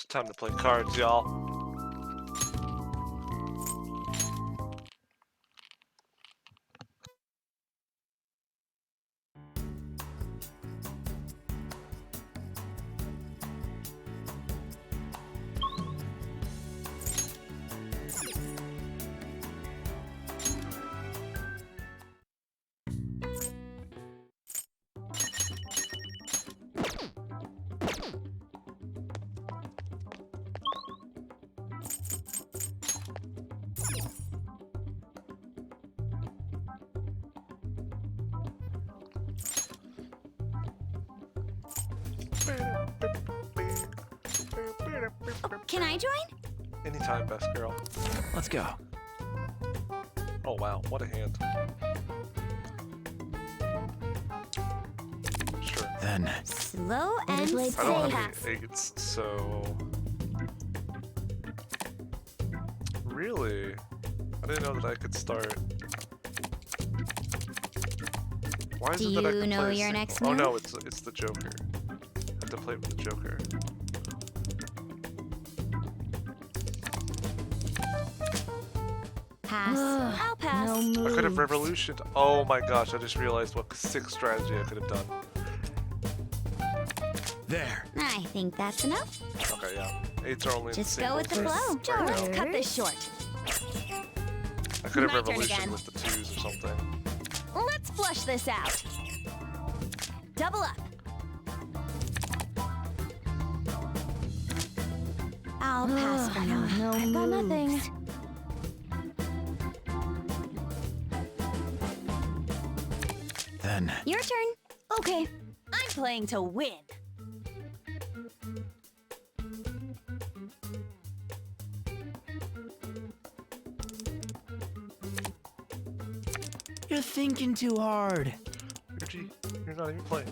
Time to play cards, y'all. Can I join? Anytime, best girl. Let's go. Oh wow, what a hand. Sure. Then Slow and I don't safe. have any eights, so... Really? I didn't know that I could start... Why is Do it that I you can know play a your single? next Oh no, move? it's the Joker. I have to play with the Joker. Pass. I'll pass. No I could have moves. revolutioned. Oh my gosh, I just realized what sick strategy I could have done. there. I think that's enough. Okay, yeah. Eights are only Just in go with the singles flow. right Sure, now. let's cut this short. I could have My turn revolutioned again. with the twos or something. Let's flush this out. Double up. I'll pass for now. No I've got nothing. Then Your turn. Okay. I'm playing to win. you're thinking too hard. Yuji, you're not even playing.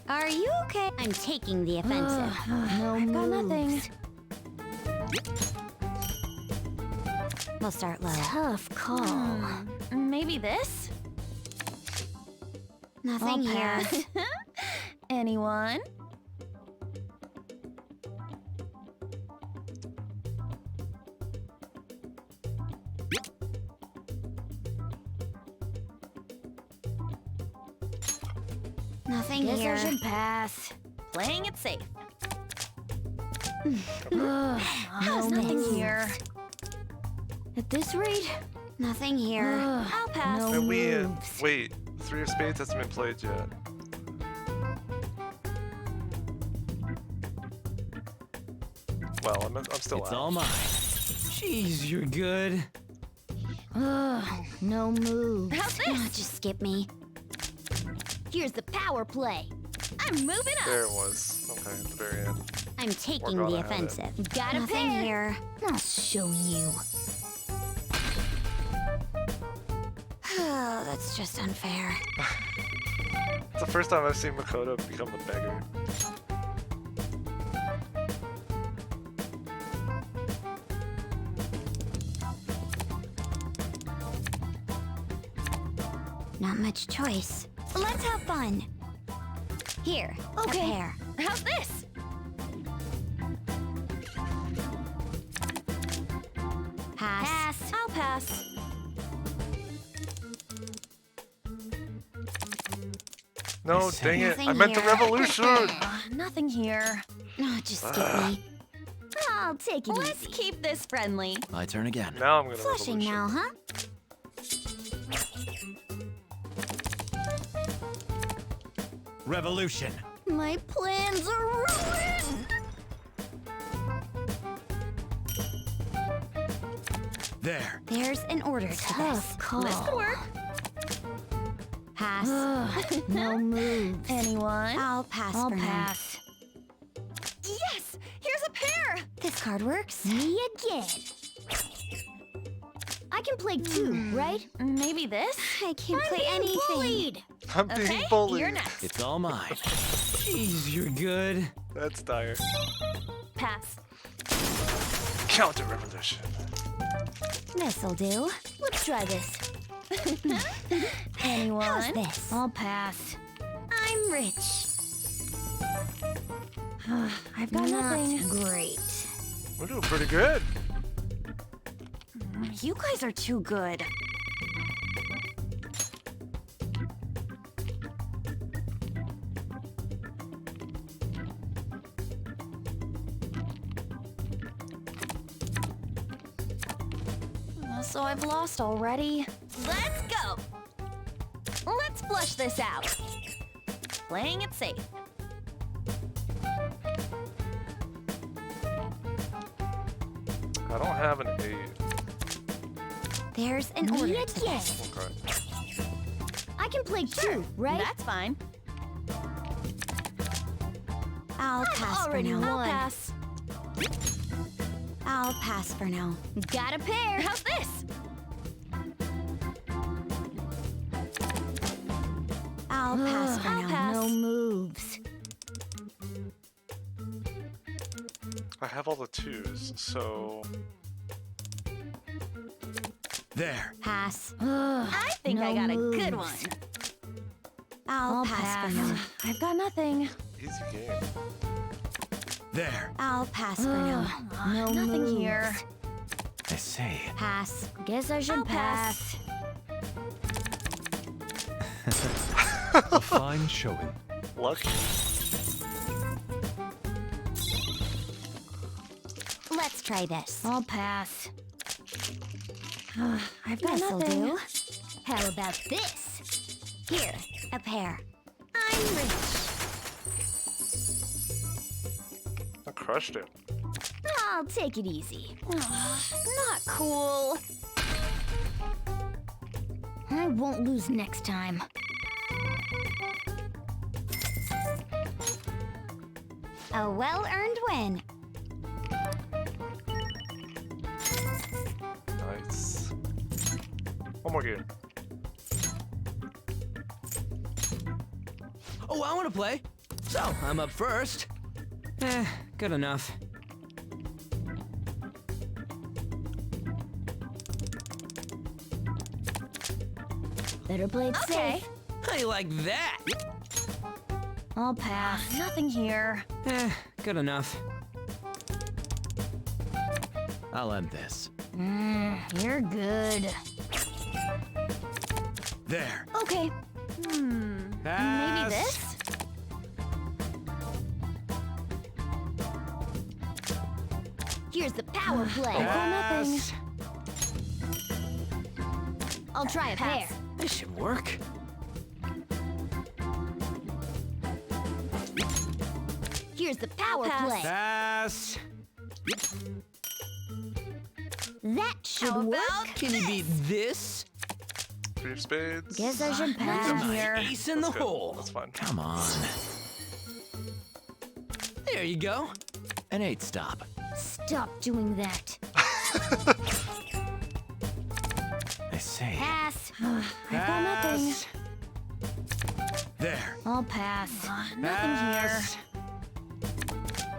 Are you okay? I'm taking the offensive. No I've got nothing. We'll start low. Tough call. Maybe this? Nothing here. Anyone? Nothing Guess here. I should pass. Playing it safe. Nothing here. At this rate, Nothing here. I'll pass. no And we moves. wait, Three of Spades hasn't been played yet. Well, I'm still It's out. all mine. Jeez, you're good. No moves. How's this? Just skip me. Here's the power play. I'm moving up. There it was. Okay, at the very end. I'm taking Or the rather have it. offensive. Got a Nothing pair. here. I'll show you. Oh, that's just unfair. It's the first time I've seen Makoto become a beggar. Not much choice. Let's have fun. Here, Okay. a pair. How's this? Pass. Pass. I'll pass. No, I see. dang it. Nothing I meant the here. revolution! Nothing here. Oh, just skip me. I'll take it Let's easy. keep this friendly. My turn again. Now I'm gonna Flushing revolution. now, huh? Revolution. My plans are ruined. There. There's an order to this. Tough call. This could work. Pass. No moves. Anyone? I'll pass I'll for now. pass. Yes! Here's a pair! This card works. Me again. I can play two, right? Maybe this? I can't play being anything. bullied. I'm being Okay, bullied. you're next. It's all mine. Jeez, you're good. That's dire. Pass. Counter revolution. This'll do. Let's try this. anyone. How's this? I'll pass. I'm rich. I've got nothing. Great. We're doing pretty good. You guys are too good. So I've lost already. Let's go! Let's flush this out. Playing it safe. I don't have an 8. There's an Me order again. to this. Okay. I can play two, right? That's fine. I'll I've pass for already now. won. I'll pass. I'll pass for now. Got a pair. How's this? I'll pass for I'll now. pass. No moves. I have all the 2s, so There. Pass. I think I got a good moves. one. I'll pass for now. I've got nothing. easy game. There. I'll pass for now. No Nothing moves. here. I say. Pass. Guess I should I'll pass. A fine showing. Lucky. Let's try this. I'll pass. I've got This'll nothing. do. How about this? Here, a pair. I'm rich. I crushed it. I'll take it easy. Not cool. I won't lose next time. A well-earned win. Nice. One more game. Oh, I want to play. So, I'm up first. Good enough. Better play it Okay. safe. How you like that? I'll pass. Nothing here. Good enough. I'll end this. You're good. There. Okay. Maybe Pass. this? Here's the power play. Pass. I'll try a pair. This should work. Here's the power pass. play. Pass. That should How work. about Can you beat this? 3 of spades. Guess I should pass Am I here. ace in the That's good. hole. That's fine. Come on. There you go. An 8 stop. Stop doing that. I say. Pass. I've got nothing. Pass. There. I'll pass. Nothing here.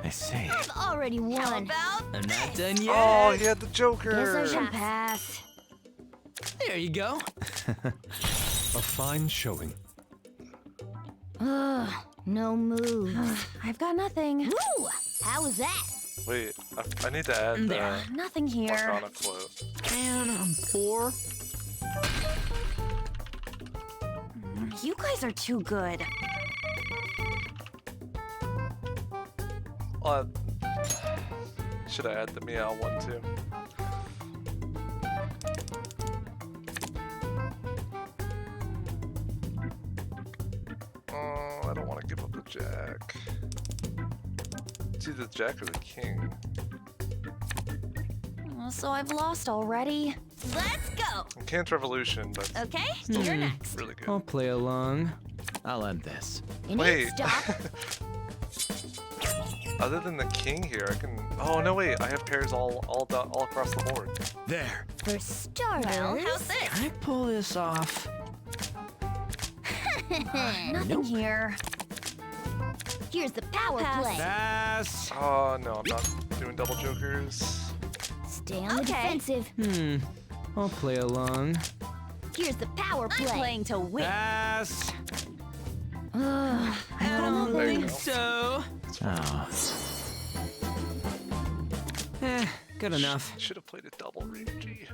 I say. I've already won. How about I'm not done yet. Oh, he had the Guess I Joker. should pass. There you go. A fine showing. No moves. I've got nothing. Ooh, how was that? Wait, I need to add the There. Nothing here. Morgana quote. And I'm 4. You guys are too good. Should I add the meow one too? Oh, I don't want to give up the jack. It's either the jack or the king. So I've lost already. Let's go. And Can't Revolution, but Okay, still you're next. really good. I'll play along. I'll end this. An Wait. 8 stop. Other than the king here, I can. Oh no, wait! I have pairs all across the board. There. For starters. Well, how's this? Can I pull this off? Nothing Nope. here. Here's the power Pass. play. Pass. Oh no, I'm not doing double jokers. Stay on the Okay. defensive. I'll play along. Here's the power I'm play. playing to win. Pass. Ugh, I don't There you think go. so. Oh. Good enough. Should have played a double Ryuji.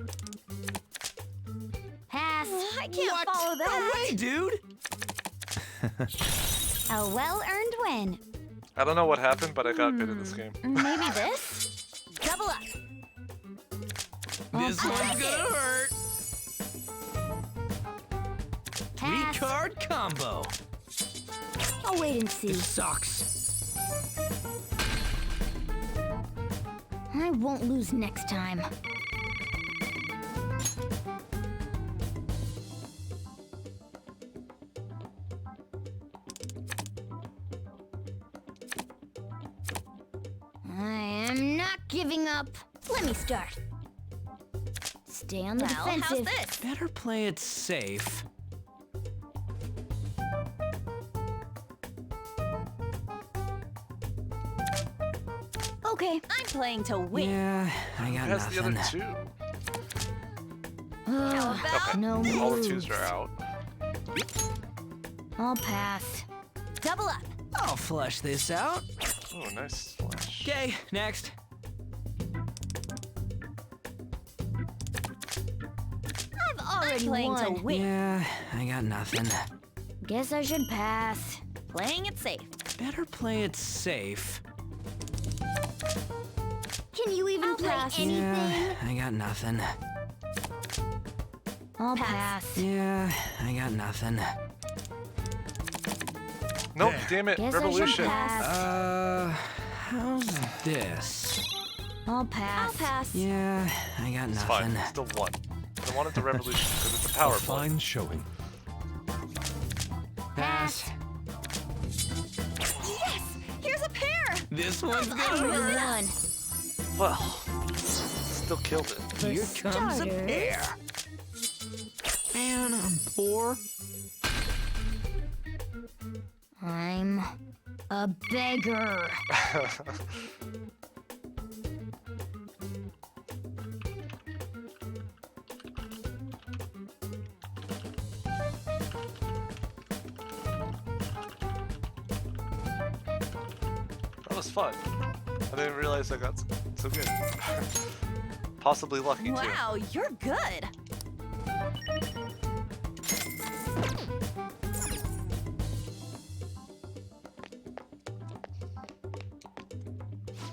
Pass. I can't What? follow that. No way, dude. A well-earned win. I don't know what happened, but I got good at this game. Maybe this? Double up. This one's gonna hurt. Pass. 3-card combo. I'll wait and see. This sucks. I won't lose next time. I am not giving up. Let me start. Stay on the Well, how's defensive. this? Better play it safe. Okay. I'm playing to win. Yeah, I Who got has the nothing. other two? How Ugh, about Okay. no All the moves. twos are out. I'll pass. double up? I'll flush this out. Oh, nice flash. Okay, next. I've already Playing to won. win. Yeah, I got nothing. Guess I should pass. Playing it safe. Better play it safe. Can you even play pass. anything? Yeah, I got nothing. I'll pass. Yeah, I got nothing. Nope, damn it. Guess I should Revolution. pass. How's this? I'll I'll pass. pass. Yeah, I got It's nothing. fine. Still one. But I wanted the revolution because it's a power A play. fine showing. Pass. Yes! Here's a pair! This one's I gonna already hurt. won. Well, still killed it. For Here comes a starters- pair. Man, I'm poor. I'm a beggar. That was fun. I didn't realize I got so good. Possibly lucky too. Wow, you're good.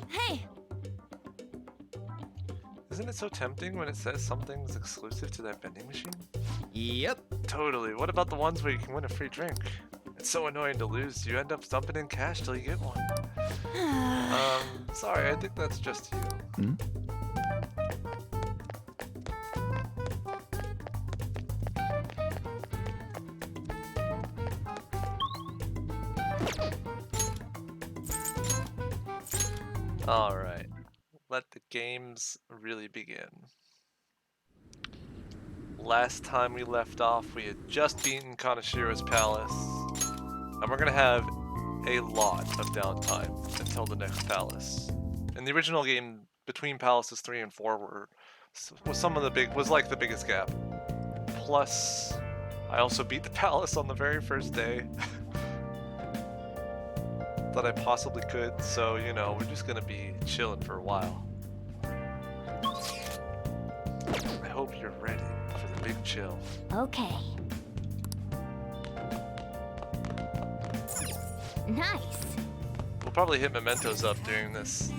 Hey, Isn't it so tempting when it says something's exclusive to that vending machine? Yep. Totally. What about the ones where you can win a free drink? It's so annoying to lose. You end up dumping in cash till you get one. Sorry, I think that's just you. Alright. Let the games really begin. Last time we left off, we had just beaten Kanashiro's palace. And we're gonna have a lot of downtime until the next palace. In the original game, between palaces 3 and 4 was like the biggest gap. Plus, I also beat the palace on the very first day that I possibly could, so you know, we're just gonna be chilling for a while. I hope you're ready for the big chill. Okay. Nice. We'll probably hit mementos up during this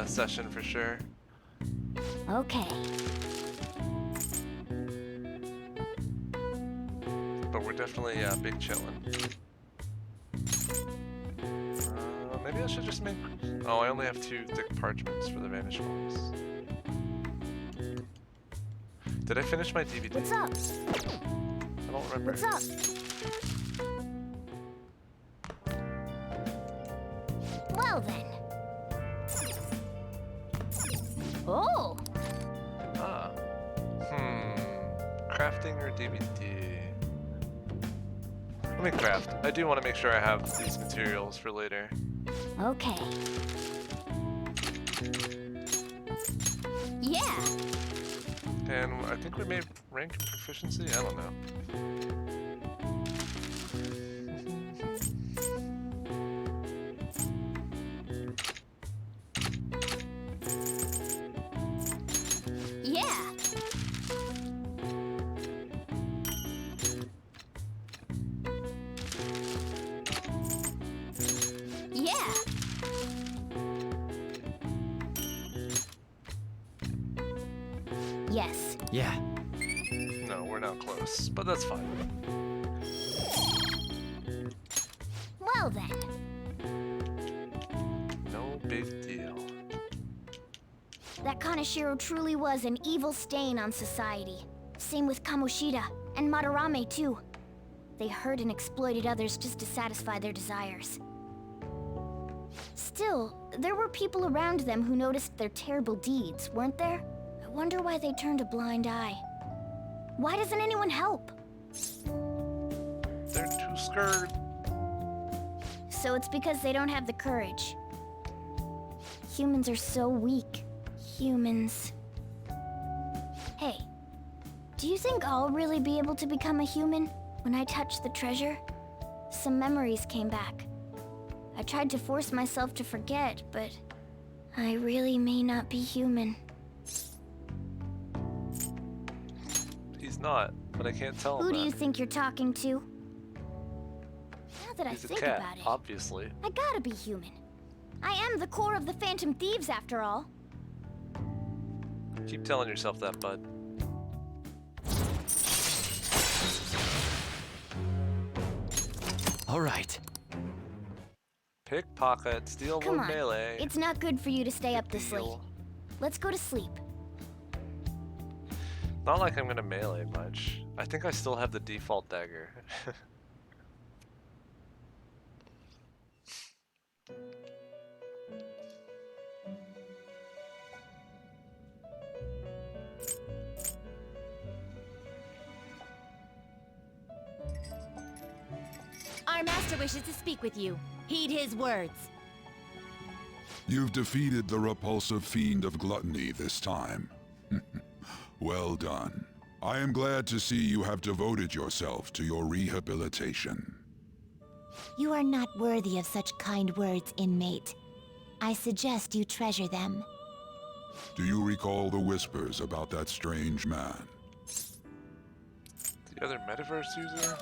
session for sure. Okay. But we're definitely big chillin'. Maybe I should just make... Oh, I only have 2 thick parchments for the vanished ones. Did I finish my DVD? What's up? I don't remember. What's up? Well then. Oh, Ah. Crafting or DVD? Let me craft. I do want to make sure I have these materials for later. okay. Yeah. And I think we made rank and proficiency? I don't know. Yeah. Yeah. Yes. Yeah. No, we're not close, but that's fine. Well then. No big deal. That Kaneshiro truly was an evil stain on society. Same with Kamoshida, and Madarame too. They hurt and exploited others just to satisfy their desires. Still, there were people around them who noticed their terrible deeds, weren't there? I wonder why they turned a blind eye. Why doesn't anyone help? They're too scared. So it's because they don't have the courage. Humans are so weak. Humans. Hey, do you think I'll really be able to become a human when I touch the treasure? Some memories came back. I tried to force myself to forget, but I really may not be human. He's not, but I can't tell him Who do that. you think you're talking to? Now that He's I a think cat, about it, obviously. I gotta be human. I am the core of the Phantom Thieves after all. Keep telling yourself that, bud. All right. Pickpocket, steal Come one on, melee. it's not good for you to stay up this late. Deal. Let's go to sleep. Not like I'm gonna melee much. I think I still have the default dagger. Our master wishes to speak with you. Heed his words. You've defeated the repulsive fiend of gluttony this time. Well done. I am glad to see you have devoted yourself to your rehabilitation. You are not worthy of such kind words, inmate. I suggest you treasure them. Do you recall the whispers about that strange man? The other metaverse user?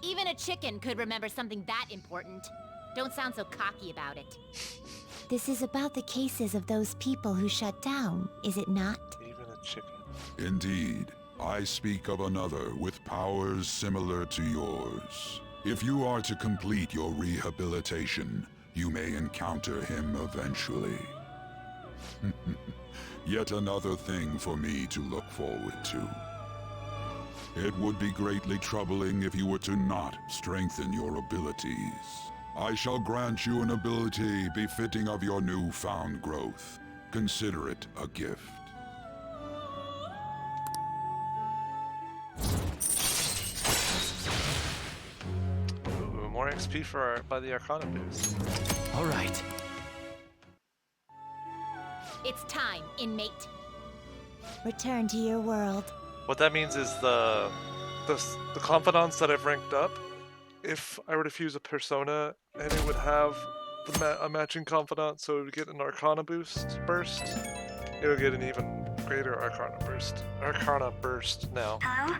Even a chicken could remember something that important. Don't sound so cocky about it. This is about the cases of those people who shut down, is it not? Even a chicken. Indeed. I speak of another with powers similar to yours. If you are to complete your rehabilitation, you may encounter him eventually. Yet another thing for me to look forward to. It would be greatly troubling if you were to not strengthen your abilities. I shall grant you an ability befitting of your newfound growth. Consider it a gift. Ooh, more XP for by the Arcana boost. All right. It's time, inmate. Return to your world. What that means is the confidants that I've ranked up, if I were to fuse a persona and it would have a matching confidant, so it would get an Arcana burst, it would get an even greater Arcana burst now. Hello?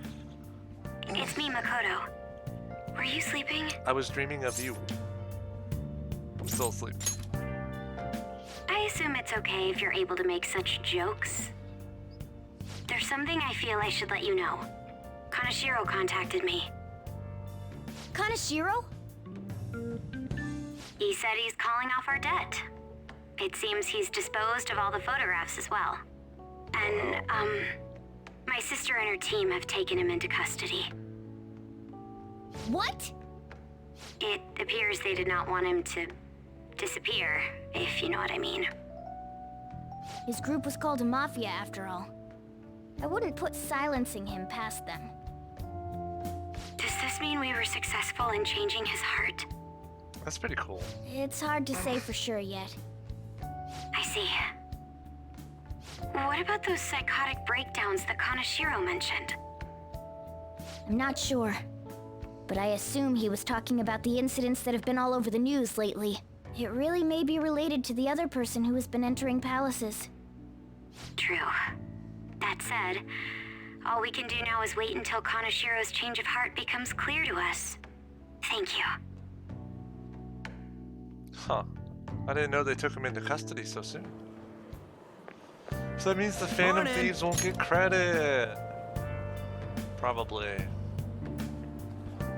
It's me, Makoto. Were you sleeping? I was dreaming of you. I'm still asleep. I assume it's okay if you're able to make such jokes. There's something I feel I should let you know. Kaneshiro contacted me. Kaneshiro? He said he's calling off our debt. It seems he's disposed of all the photographs as well. And, my sister and her team have taken him into custody. What? It appears they did not want him to disappear, if you know what I mean. His group was called a mafia after all. I wouldn't put silencing him past them. Does this mean we were successful in changing his heart? That's pretty cool. It's hard to say for sure yet. I see. What about those psychotic breakdowns that Kaneshiro mentioned? I'm not sure. But I assume he was talking about the incidents that have been all over the news lately. It really may be related to the other person who has been entering palaces. True. That said, all we can do now is wait until Kaneshiro's change of heart becomes clear to us. Thank you. Huh. I didn't know they took him into custody so soon. So that means the Phantom Morning. Thieves won't get credit. Probably.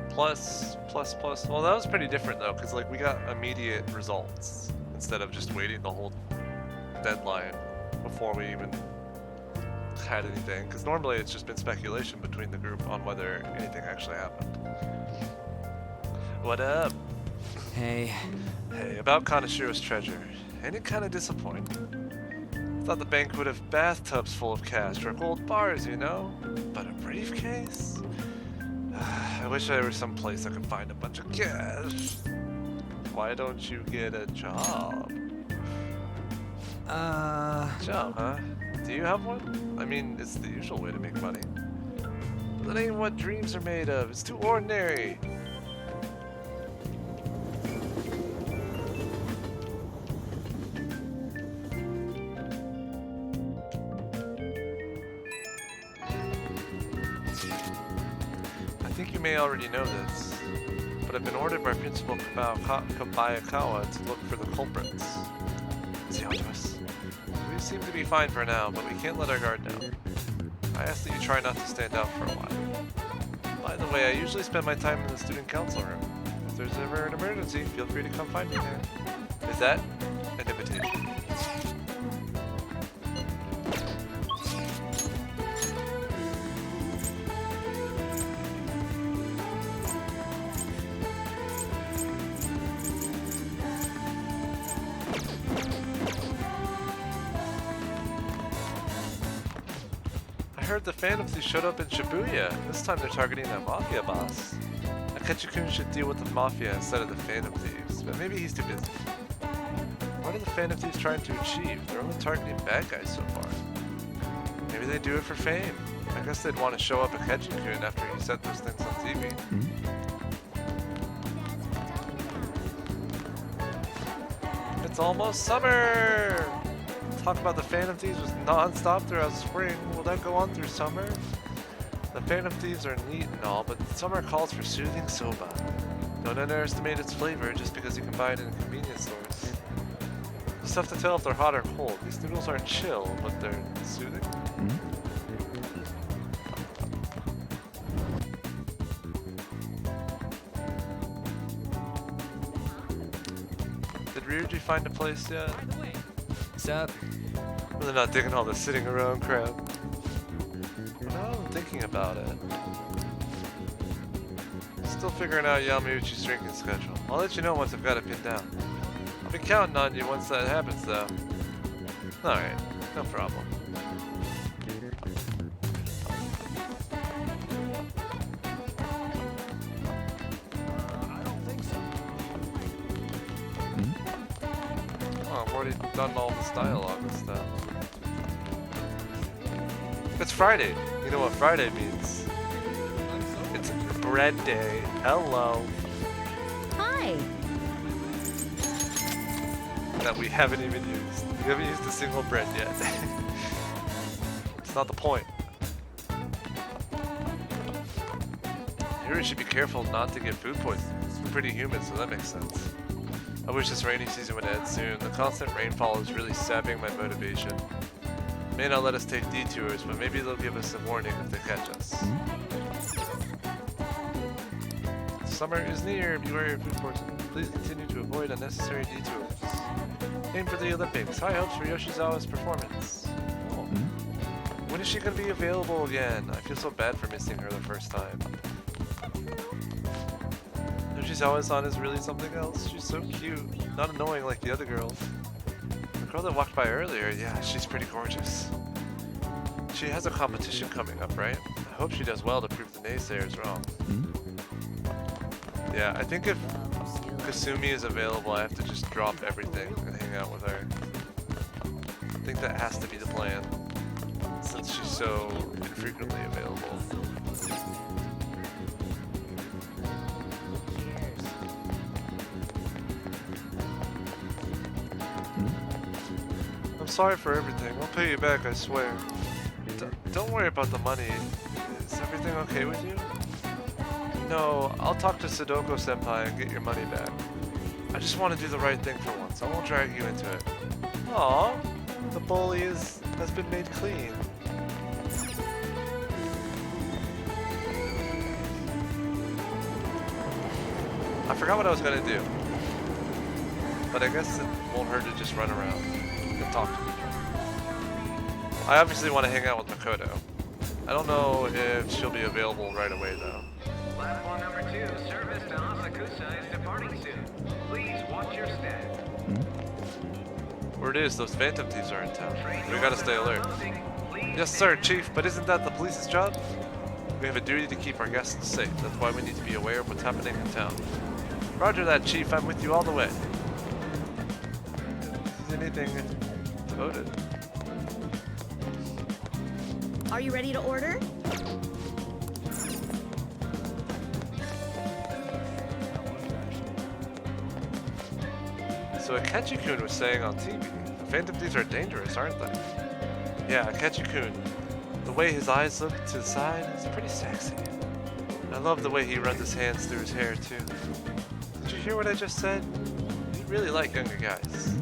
Plus. Well, that was pretty different though, because like we got immediate results instead of just waiting the whole deadline before we even had anything. Because normally it's just been speculation between the group on whether anything actually happened. What up? Hey, Hey, about Kaneshiro's treasure. Ain't it kind of disappointing? Thought the bank would have bathtubs full of cash or gold bars, you know? But a briefcase? I wish there was some place I could find a bunch of cash. Why don't you get a job? Job, huh? Do you have one? I mean, it's the usual way to make money. But that ain't what dreams are made of. It's too ordinary. I think you may already know this, but I've been ordered by Principal Kabayakawa to look for the culprits. See how it was? We seem to be fine for now, but we can't let our guard down. I ask that you try not to stand out for a while. By the way, I usually spend my time in the student council room. If there's ever an emergency, feel free to come find me there. Is that an invitation? I heard the Phantom Thieves showed up in Shibuya. This time they're targeting that Mafia boss. Akechi-kun should deal with the Mafia instead of the Phantom Thieves, but maybe he's too busy. What are the Phantom Thieves trying to achieve? They're only targeting bad guys so far. Maybe they do it for fame. I guess they'd want to show up Akechi-kun after he said those things on TV. It's almost summer! Talk about the Phantom Thieves was non-stop throughout spring. Will that go on through summer? The Phantom Thieves are neat and all, but summer calls for soothing soba. Don't underestimate its flavor just because you can buy it in convenience stores. It's tough to tell if they're hot or cold. These noodles aren't chill, but they're soothing. Did Ryuji find a place yet? what's up? Really not digging all the sitting around crap. Now I'm thinking about it. Still figuring out Yamauchi's drinking schedule. I'll let you know once I've got it pinned down. I'll be counting on you once that happens though. Alright, no problem. Oh, I've already done all this dialogue and stuff. It's Friday. You know what Friday means? It's bread day. Hello. Hi. That we haven't even used. We haven't used a single bread yet. It's not the point. Yuri should be careful not to get food poisoning. It's pretty humid, so that makes sense. I wish this rainy season would end soon. The constant rainfall is really sapping my motivation. May not let us take detours, but maybe they'll give us a warning if they catch us. Summer is near. Beware of food poisoning. Please continue to avoid unnecessary detours. Aim for the Olympics. High hopes for Yoshizawa's performance. Oh. When is she going to be available again? I feel so bad for missing her the first time. Yoshizawa-san is really something else. She's so cute. Not annoying like the other girls. The girl that walked by earlier, yeah, she's pretty gorgeous. She has a competition coming up, right? I hope she does well to prove the naysayers wrong. Yeah, I think if Kasumi is available, I have to just drop everything and hang out with her. I think that has to be the plan. since she's so infrequently available. I'm sorry for everything. We'll pay you back, I swear. Don't worry about the money. Is everything okay with you? No, I'll talk to Sadoko Senpai and get your money back. I just want to do the right thing for once. I won't drag you into it. Aww, the bully has been made clean. I forgot what I was gonna do. But I guess it won't hurt to just run around and talk to people. I obviously want to hang out with Makoto. I don't know if she'll be available right away though. Platform number 2, service to Asakusa is departing soon. Please watch your step. Word is, those Phantom Thieves are in town. We gotta stay alert. Yes sir, Chief, but isn't that the police's job? We have a duty to keep our guests safe. That's why we need to be aware of what's happening in town. Roger that, Chief. I'm with you all the way. Is anything devoted? Are you ready to order? So Akechi-kun was saying on TV, the Phantom Thieves are dangerous, aren't they? Yeah, Akechi-kun. The way his eyes look to the side is pretty sexy. I love the way he runs his hands through his hair too. Did you hear what I just said? You really like younger guys.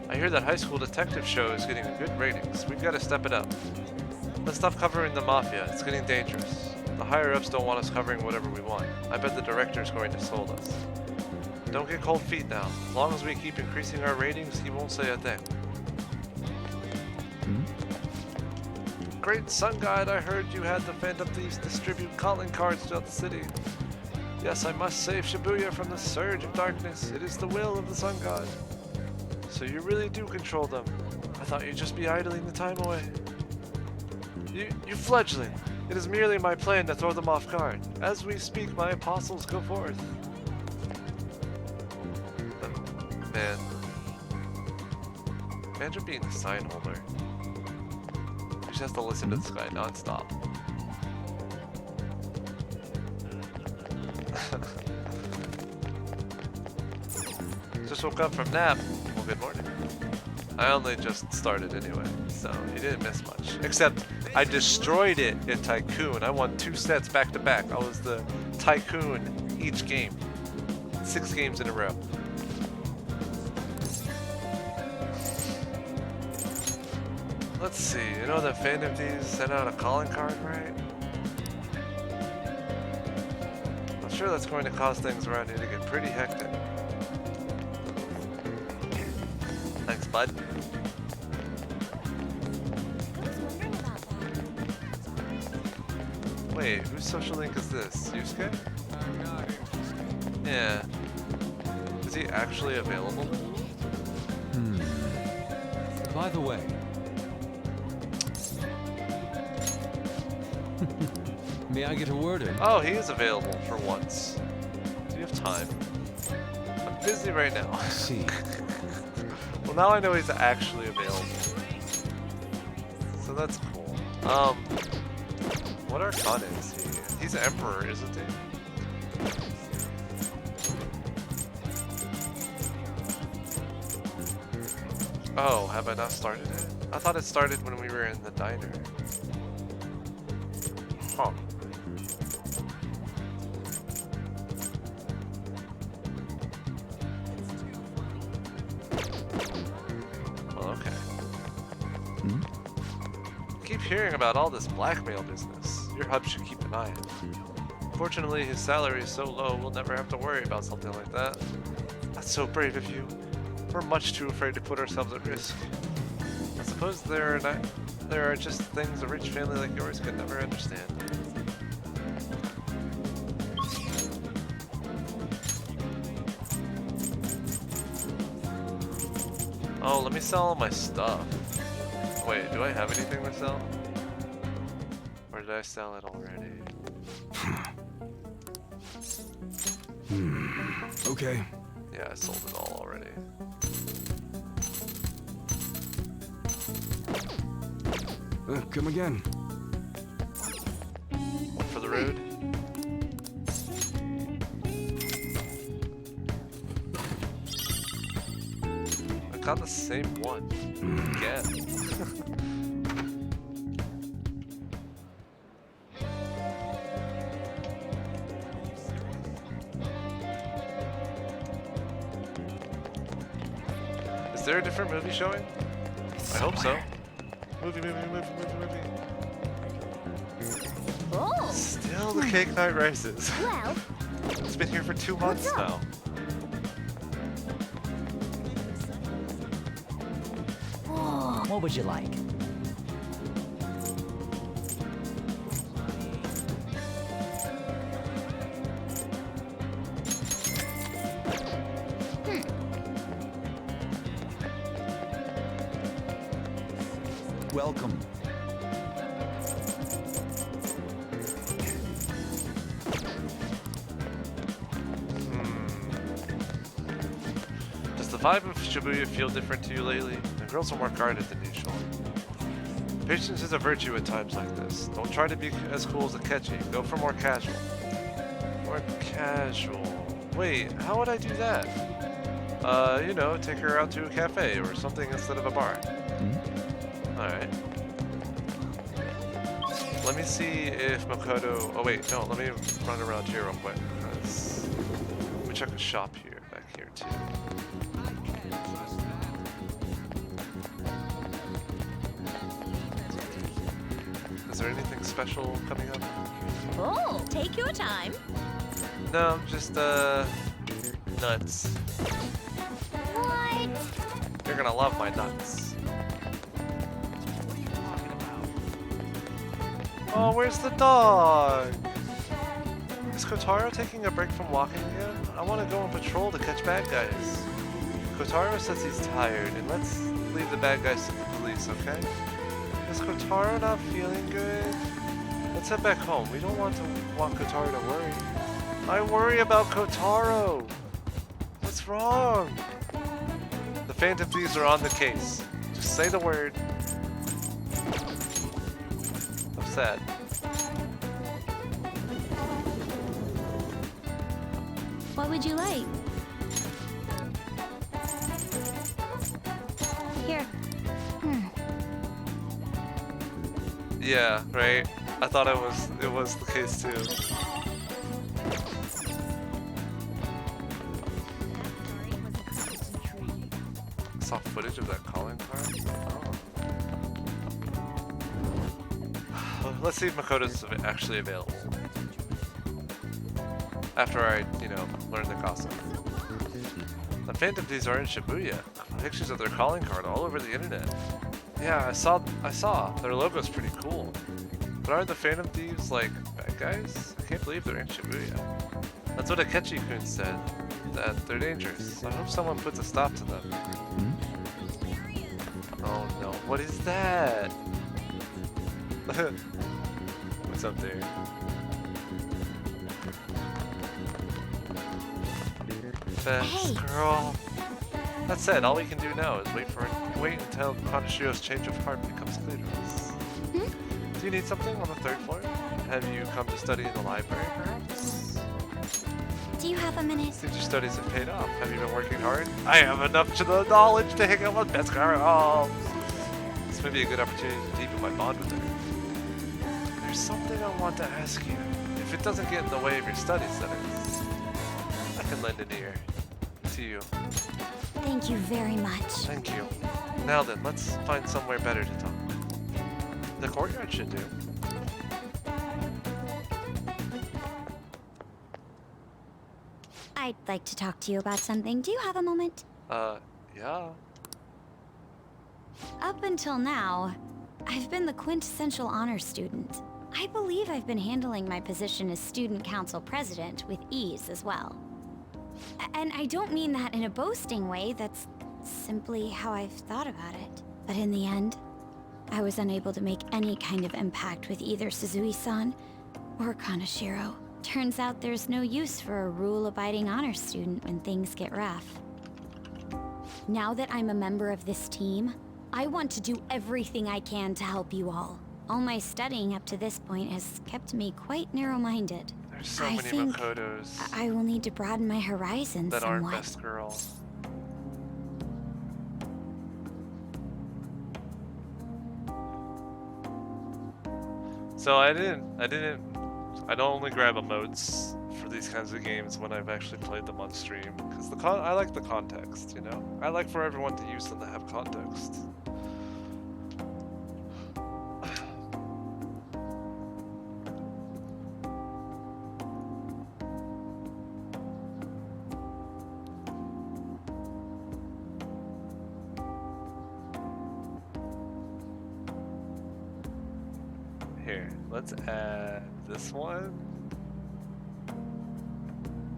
I hear that High School Detective show is getting good ratings. We've got to step it up. Let's stop covering the Mafia. It's getting dangerous. The higher-ups don't want us covering whatever we want. I bet the director's going to scold us. Don't get cold feet now. As long as we keep increasing our ratings, he won't say a thing. Great Sun Guide, I heard you had the Phantom Thieves distribute calling cards throughout the city. Yes, I must save Shibuya from the surge of darkness. It is the will of the Sun God. So you really do control them. I thought you'd just be idling the time away. You fledgling! It is merely my plan to throw them off guard. As we speak, my apostles go forth. Man. Imagine being the sign holder. You just have to listen to this guy non-stop. Just woke up from nap. Well, good morning. I only just started anyway, so you didn't miss much. Except I destroyed it in Tycoon. I won 2 sets back to back. I was the Tycoon each game. 6 games in a row. Let's see, you know that Phantom Thieves sent out a calling card, right? I'm sure that's going to cause things around here to get pretty hectic. Thanks, bud. Wait, whose social link is this? Yusuke? Yeah. Is he actually available? By the way. May I get a word in? Oh, he is available for once. Do you have time? I'm busy right now. I see. Well, now I know he's actually available. So that's cool. What arcana is he? He's Emperor, isn't he? Oh, have I not started it? I thought it started when we were in the diner. Huh. Well, okay. Keep hearing about all this blackmail business. Your hub should keep an eye on it. Fortunately, his salary is so low, we'll never have to worry about something like that. That's so brave of you. We're much too afraid to put ourselves at risk. I suppose there are just things a rich family like yours could never understand. Oh, let me sell all my stuff. Wait, do I have anything to sell? Or did I sell it already? Okay. Yeah, I sold it all already. Come again. One for the road. I got the same one. Again. Is there a different movie showing? I hope so. Movie. Oh, Still the Cake Night Rises. well, It's been here for 2 months What's up? now. What would you like? Welcome. Does the vibe of Shibuya feel different to you lately? The girls are more guarded than usual. Patience is a virtue at times like this. Don't try to be as cool as Akechi. Go for more casual. More casual. Wait, how would I do that? You know, take her out to a cafe or something instead of a bar. Alright. Let me see if Makoto... Oh wait, no, let me run around here real quick. Let me check the shop here, back here too. Is there anything special coming up? Oh, take your time. No, just nuts. what? You're gonna love my nuts. Oh, where's the dog? Is Kotaro taking a break from walking again? I want to go on patrol to catch bad guys. Kotaro says he's tired, and let's leave the bad guys to the police, okay? Is Kotaro not feeling good? Let's head back home. We don't want Kotaro to worry. I worry about Kotaro! What's wrong? The Phantom Thieves are on the case. Just say the word. I'm sad. What would you like? Here. Yeah, right. I thought it was the case too. I saw footage of that calling card. Oh. Let's see if Makoto's actually available. After I, learn the gossip. The Phantom Thieves are in Shibuya. Pictures of their calling card all over the internet. Yeah, I saw. Their logo's pretty cool. But are the Phantom Thieves, like, bad guys? I can't believe they're in Shibuya. That's what Akechi-kun said, that they're dangerous. I hope someone puts a stop to them. Oh no, what is that? What's up there? Best girl. That said, all we can do now is wait until Kanashiro's change of heart becomes clear to us. Do you need something on the 3rd floor? Have you come to study in the library, perhaps? Do you have a minute? Since your studies have paid off, have you been working hard? I have enough to the knowledge to hang out with Best Girl. This may be a good opportunity to deepen my bond with her. There's something I want to ask you. If it doesn't get in the way of your studies, that is, I can lend an ear to you. Thank you very much. Thank you. Now then, let's find somewhere better to talk. The courtyard should do. I'd like to talk to you about something. Do you have a moment? Yeah. Up until now, I've been the quintessential honor student. I believe I've been handling my position as student council president with ease as well. And I don't mean that in a boasting way, that's simply how I've thought about it. But in the end, I was unable to make any kind of impact with either Suzui-san or Kanashiro. Turns out there's no use for a rule-abiding honor student when things get rough. Now that I'm a member of this team, I want to do everything I can to help you all. All my studying up to this point has kept me quite narrow-minded. There's so I many think Makotos I will need to broaden my horizons that aren't somewhat. best girls. So I don't only grab emotes for these kinds of games when I've actually played them on stream, because I like the context, you know? I like for everyone to use them to have context. Here, let's add this one.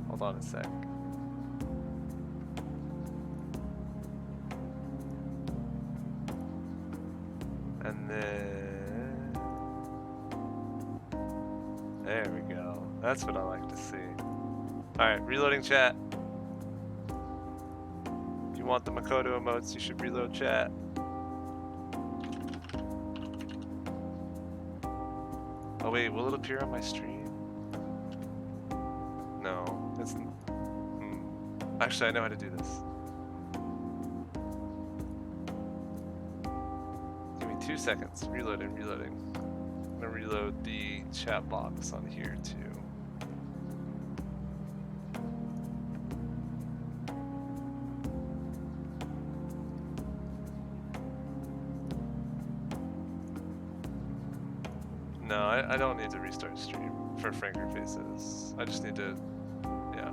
Hold on a sec. And then... there we go. That's what I like to see. Alright, reloading chat. If you want the Makoto emotes, you should reload chat. Oh wait, will it appear on my stream? No, it's... Actually, I know how to do this. Give me 2 seconds. Reloading. I'm gonna reload the chat box on here too. No, I don't need to restart stream for Franker Faces. I just need to, yeah.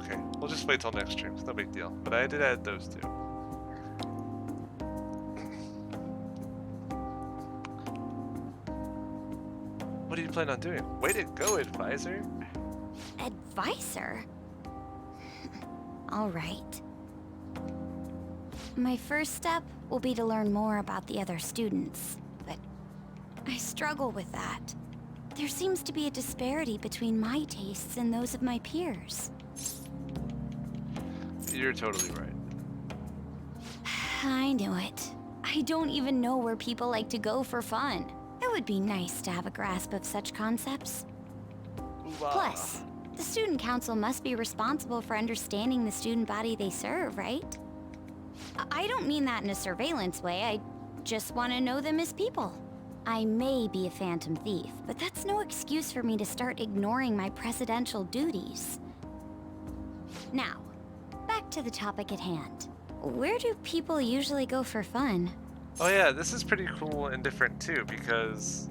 Okay. We'll just wait till next stream. It's no big deal. But I did add those two. What do you plan on doing? Way to go, advisor. Advisor? All right. My first step will be to learn more about the other students, but I struggle with that. There seems to be a disparity between my tastes and those of my peers. You're totally right. I knew it. I don't even know where people like to go for fun. It would be nice to have a grasp of such concepts. Ooh-wah. Plus, the student council must be responsible for understanding the student body they serve, right? I don't mean that in a surveillance way, I just want to know them as people. I may be a phantom thief, but that's no excuse for me to start ignoring my presidential duties. Now, back to the topic at hand. Where do people usually go for fun? Oh yeah, this is pretty cool and different too, because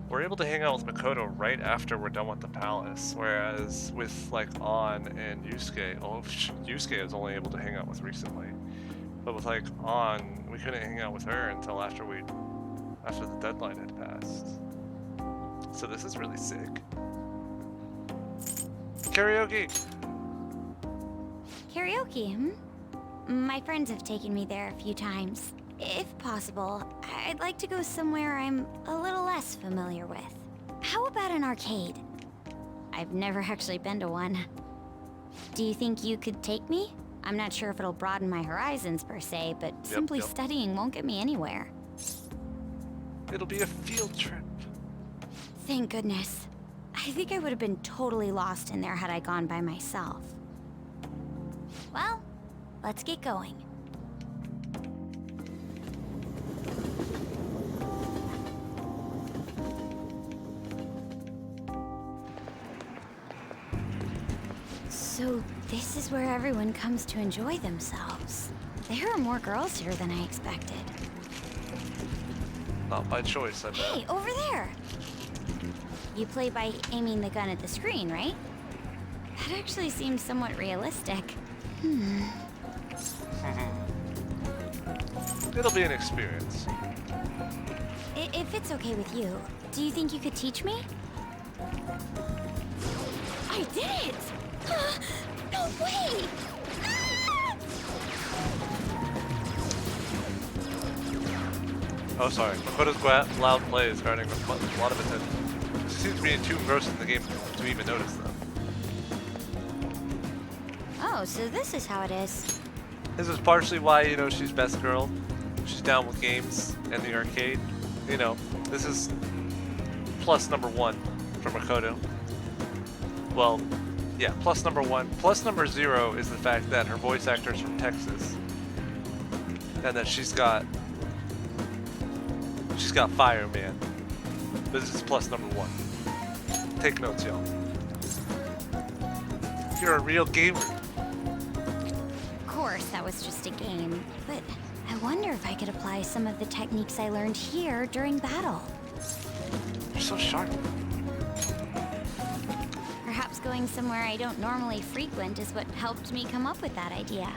we're able to hang out with Makoto right after we're done with the palace, whereas with like An and Yusuke, Yusuke was only able to hang out with recently, but with like An, we couldn't hang out with her until after the deadline had passed. So this is really sick. Karaoke! Karaoke, hmm? My friends have taken me there a few times. If possible, I'd like to go somewhere I'm a little less familiar with. How about an arcade? I've never actually been to one. Do you think you could take me? I'm not sure if it'll broaden my horizons per se, but simply studying won't get me anywhere. It'll be a field trip. Thank goodness. I think I would have been totally lost in there had I gone by myself. Well, let's get going. So this is where everyone comes to enjoy themselves. There are more girls here than I expected. Not by choice, I bet. Hey, over there! You play by aiming the gun at the screen, right? That actually seems somewhat realistic. It'll be an experience. If it's okay with you, do you think you could teach me? I did it! Wait! Oh, sorry. Makoto's loud play is garnering a lot of attention. She seems to be too engrossed in the game to even notice them. Oh, so this is how it is. This is partially why, you know, she's best girl. She's down with games and the arcade. You know, this is plus number 1 for Makoto. Well, yeah, plus number 1. Plus number 0 is the fact that her voice actor is from Texas. And that she's got Fireman. This is plus number 1. Take notes, y'all. You're a real gamer. Of course, that was just a game, but I wonder if I could apply some of the techniques I learned here during battle. You're so sharp. Perhaps going somewhere I don't normally frequent is what helped me come up with that idea.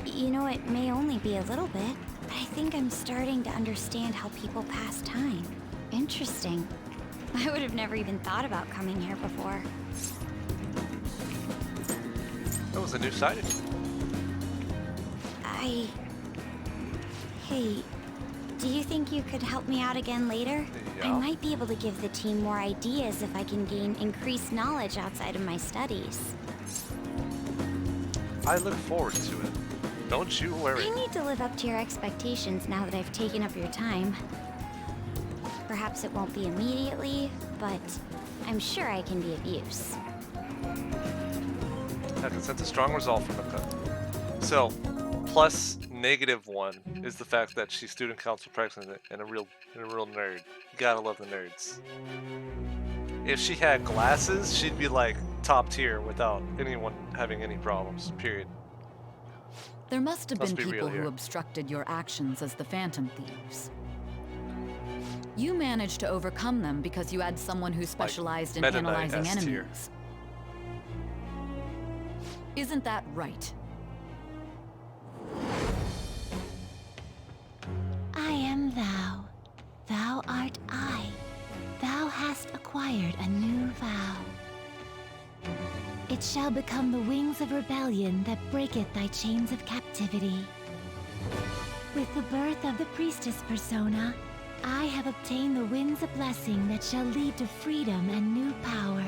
You know, it may only be a little bit, but I think I'm starting to understand how people pass time. Interesting. I would have never even thought about coming here before. That was a new side of you. Hey, do you think you could help me out again later? Yeah. I might be able to give the team more ideas if I can gain increased knowledge outside of my studies. I look forward to it. Don't you worry. I need to live up to your expectations now that I've taken up your time. Perhaps it won't be immediately, but I'm sure I can be of use. I can sense a strong resolve from Makoto. So, plus -1 is the fact that she's student council president and a real nerd. You gotta love the nerds. If she had glasses, she'd be like top tier without anyone having any problems. Period. There must have Let's been be real people who here. obstructed your actions as the Phantom Thieves. You managed to overcome them because you had someone who specialized in Meta Knight analyzing S tier. enemies. Isn't that right? I am thou. Thou art I. Thou hast acquired a new vow. It shall become the wings of rebellion that breaketh thy chains of captivity. With the birth of the priestess persona, I have obtained the winds of blessing that shall lead to freedom and new power.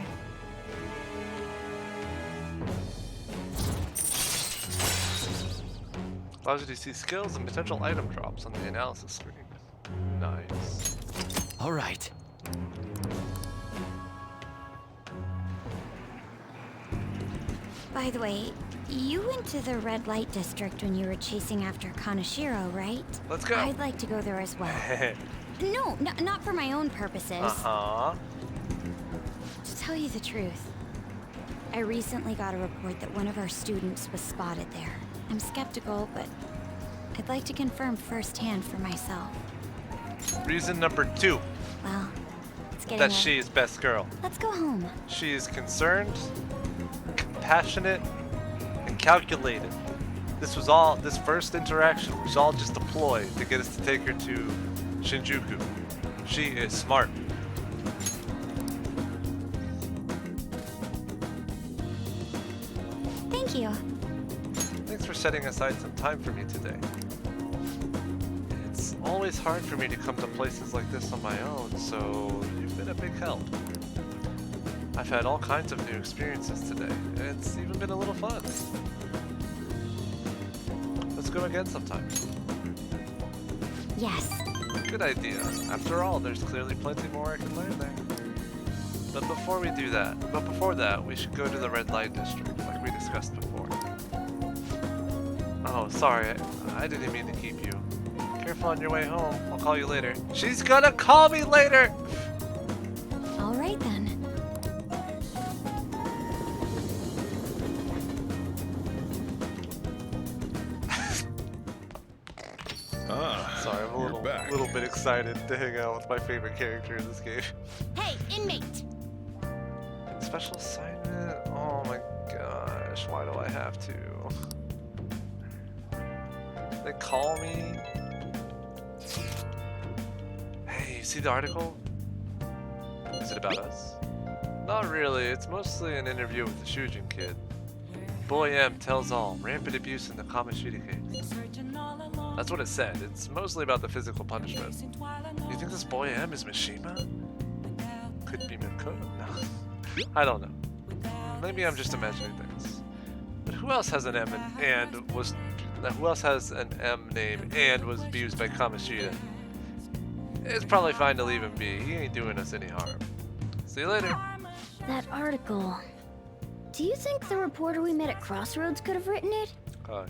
Allows you to see skills and potential item drops on the analysis screen. Nice. All right. By the way, you went to the red light district when you were chasing after Kaneshiro, right? Let's go. I'd like to go there as well. No, not for my own purposes. Uh-huh. To tell you the truth, I recently got a report that one of our students was spotted there. I'm skeptical, but I'd like to confirm firsthand for myself. Reason number 2, Well, it's getting that late. she is best girl. Let's go home. She is concerned, compassionate, and calculated. This first interaction was all just a ploy to get us to take her to Shinjuku. She is smart. Thank you. Thanks for setting aside some time for me today. It's always hard for me to come to places like this on my own, so you've been a big help. I've had all kinds of new experiences today, and it's even been a little fun. Let's go again sometime. Yes. Good idea. After all, there's clearly plenty more I can learn there. But before that, we should go to the red light district, like we discussed before. Oh, sorry, I didn't mean to keep you. Careful on your way home. I'll call you later. She's gonna call me later! All right then. Sorry, I'm a little bit excited to hang out with my favorite character in this game. Hey, inmate! Special assignment? Oh my gosh, why do I have to? They call me? Hey, you see the article? Is it about us? Not really, it's mostly an interview with the Shujin kid. Boy M tells all. Rampant abuse in the Kamoshida case. That's what it said. It's mostly about the physical punishment. You think this Boy M is Mishima? Could be Mikoto? No. I don't know. Maybe I'm just imagining things. But who else has an M and was... Who else has an M name and was abused by Kamoshida? It's probably fine to leave him be. He ain't doing us any harm. See you later. That article. Do you think the reporter we met at Crossroads could have written it?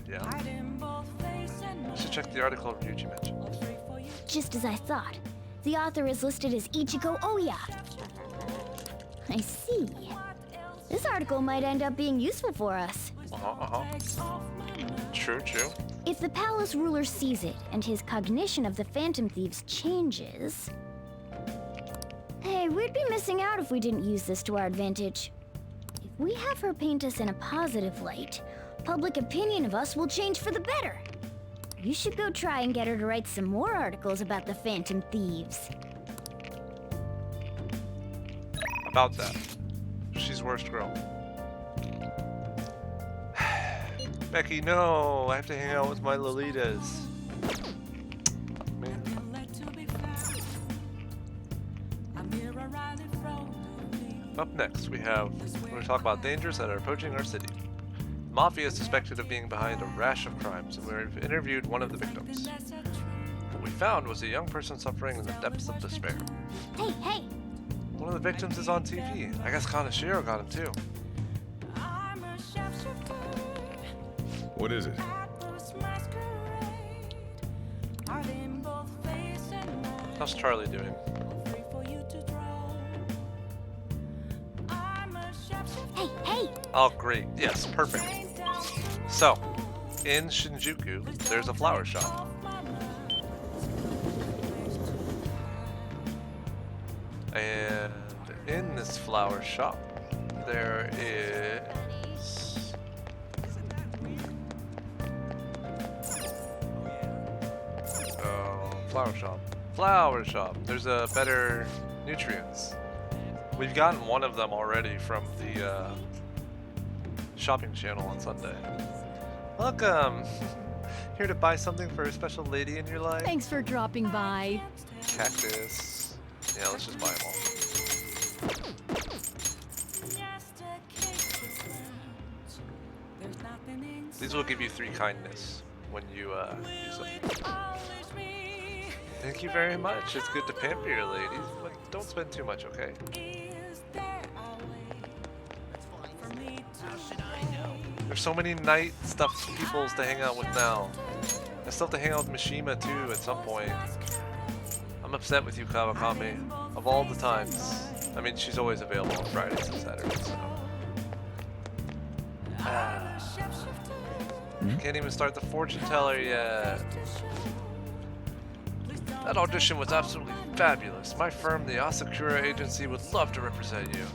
Yeah. I should check the article Ryuji mentioned. Just as I thought. The author is listed as Ichigo Oya. I see. This article might end up being useful for us. True. If the palace ruler sees it and his cognition of the Phantom Thieves changes... Hey, we'd be missing out if we didn't use this to our advantage. If we have her paint us in a positive light, public opinion of us will change for the better. You should go try and get her to write some more articles about the Phantom Thieves. About that. She's worst girl. Becky, no! I have to hang out with my Lolitas. Man. Up next, we're going to talk about dangers that are approaching our city. The Mafia is suspected of being behind a rash of crimes, and we've interviewed one of the victims. What we found was a young person suffering in the depths of despair. Hey! One of the victims is on TV. I guess Kaneshiro got him too. What is it? How's Charlie doing? Hey! Oh, great. Yes, perfect. So, in Shinjuku, there's a flower shop. And in this flower shop, there is... Flower shop. There's a better nutrients. We've gotten one of them already from the shopping channel on Sunday. Welcome! Here to buy something for a special lady in your life? Thanks for dropping by. Cactus. Yeah, let's just buy them all. These will give you 3 kindness when you use them. Thank you very much. It's good to pamper your ladies, but don't spend too much, okay? There's so many night stuff peoples to hang out with now. I still have to hang out with Mishima too at some point. I'm upset with you, Kawakami. Of all the times. I mean, she's always available on Fridays and Saturdays, so. Can't even start the fortune teller yet. That audition was absolutely fabulous. My firm, the Asakura Agency, would love to represent you.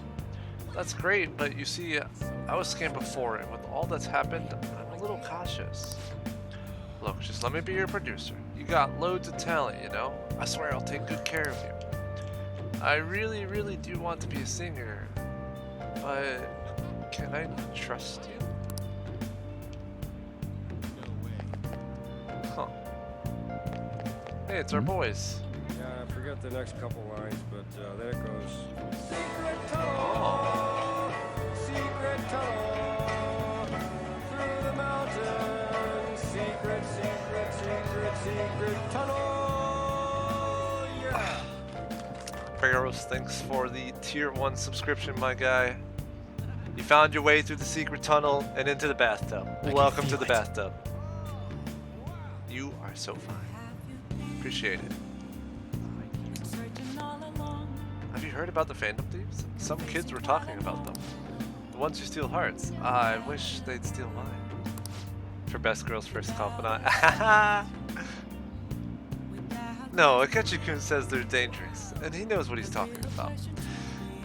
That's great, but you see, I was scammed before, and with all that's happened, I'm a little cautious. Look, just let me be your producer. You got loads of talent, you know? I swear I'll take good care of you. I really, really do want to be a singer, but can I trust you? Huh. Hey, it's our boys. Yeah, I forgot the next couple lines, but there it goes. Oh. Secret tunnel through the mountains. Secret tunnel. Yeah. Barros, thanks for the tier 1 subscription, my guy. You found your way through the secret tunnel and into the bathtub. Welcome to the bathtub. You are so fine. Appreciate it. Have you heard about the Phantom Thieves? Some kids were talking about them. The ones who steal hearts. I wish they'd steal mine. For best girl's first confidant. No, Akechi-kun says they're dangerous, and he knows what he's talking about.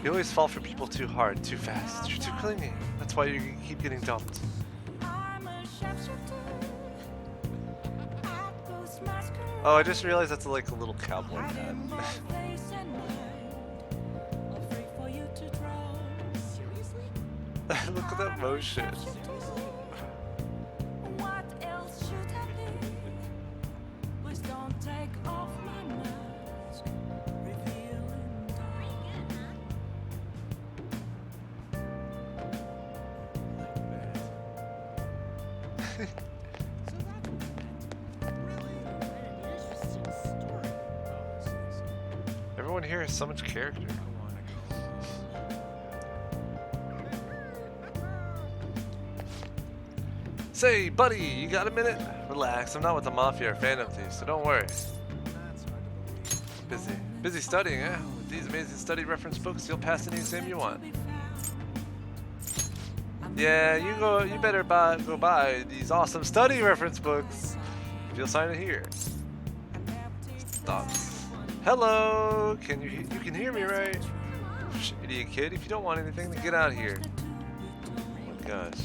You always fall for people too hard, too fast. You're too clingy. That's why you keep getting dumped. Oh, I just realized that's like a little cowboy hat. Look at that motion. Everyone here has so much character. Say, buddy, you got a minute? Relax, I'm not with the Mafia or Phantom Thieves, so don't worry. Busy studying, eh? With these amazing study reference books, you'll pass any exam you want. Yeah, you better go buy these awesome study reference books. If you'll sign it here. Thoughts. Hello, you can hear me, right? Idiot kid, if you don't want anything, then get out of here. Oh my gosh.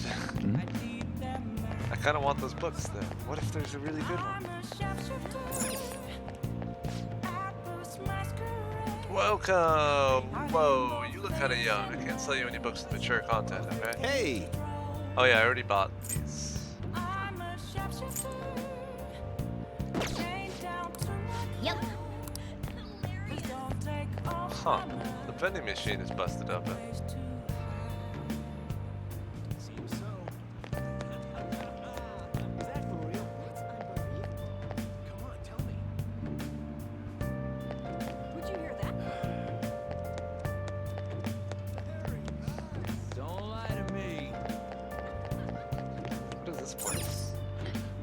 I kind of want those books though. What if there's a really good one? Welcome! Whoa, you look kind of young. I can't sell you any books with mature content, okay? Hey! Oh yeah, I already bought these. Yep. Huh. The vending machine is busted open.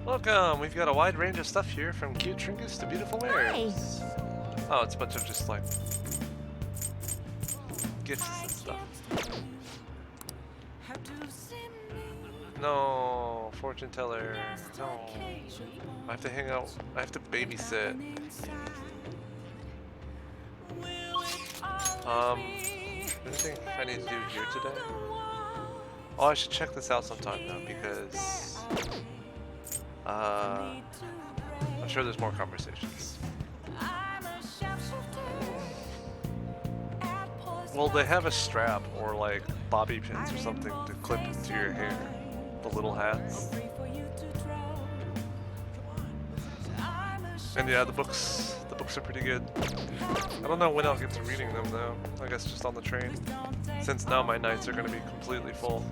Welcome! We've got a wide range of stuff here, from cute trinkets to beautiful wares. Oh, it's a bunch of just like gifts and stuff. No, fortune teller. No. I have to hang out. I have to babysit. Anything I need to do here today? Oh, I should check this out sometime though, because I'm sure there's more conversations. Well, they have a strap or like bobby pins or something to clip into your hair. The little hats. And yeah, the books are pretty good. I don't know when I'll get to reading them though. I guess just on the train. Since now my nights are going to be completely full.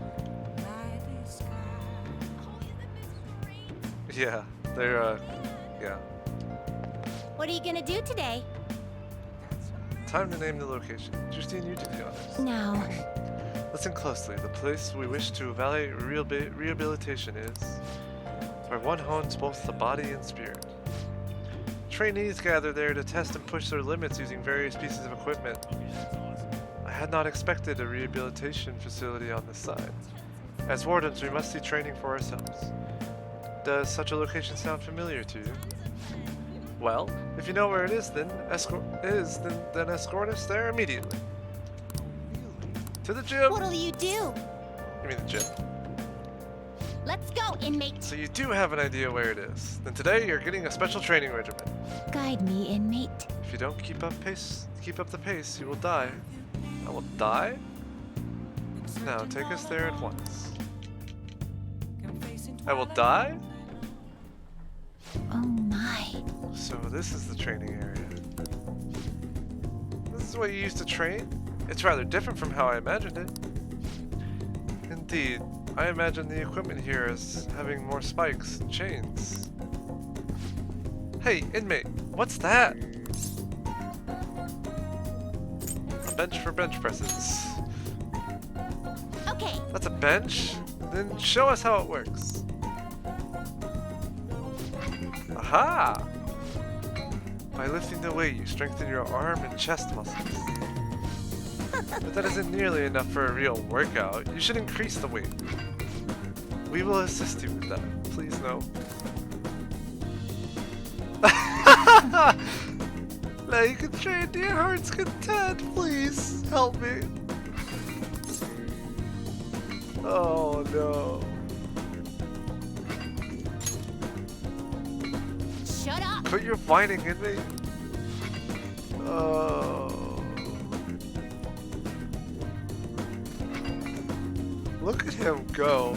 Yeah, they're, yeah. What are you gonna do today? Time to name the location. Justine, you do the honors. Now, Listen closely. The place we wish to evaluate rehabilitation is where one hones both the body and spirit. Trainees gather there to test and push their limits using various pieces of equipment. I had not expected a rehabilitation facility on this side. As wardens, we must see training for ourselves. Does such a location sound familiar to you? Well, if you know where it is, then escort us there immediately. To the gym! What'll you do? You mean the gym. Let's go, inmate. So you do have an idea where it is. Then today you're getting a special training regimen. guide me, inmate. If you don't keep up the pace, you will die. I will die? Now take us there at once. I will die? Oh my. So this is the training area. This is where you used to train? It's rather different from how I imagined it. Indeed, I imagine the equipment here as having more spikes and chains. Hey, inmate, what's that? A bench for bench presses. Okay. That's a bench? Then show us how it works. Aha! By lifting the weight, you strengthen your arm and chest muscles. But that isn't nearly enough for a real workout. You should increase the weight. We will assist you with that. Please no. Now you can train to your heart's content. Please help me. Oh no. Shut up. Put your whining in me. Oh. Look at him go.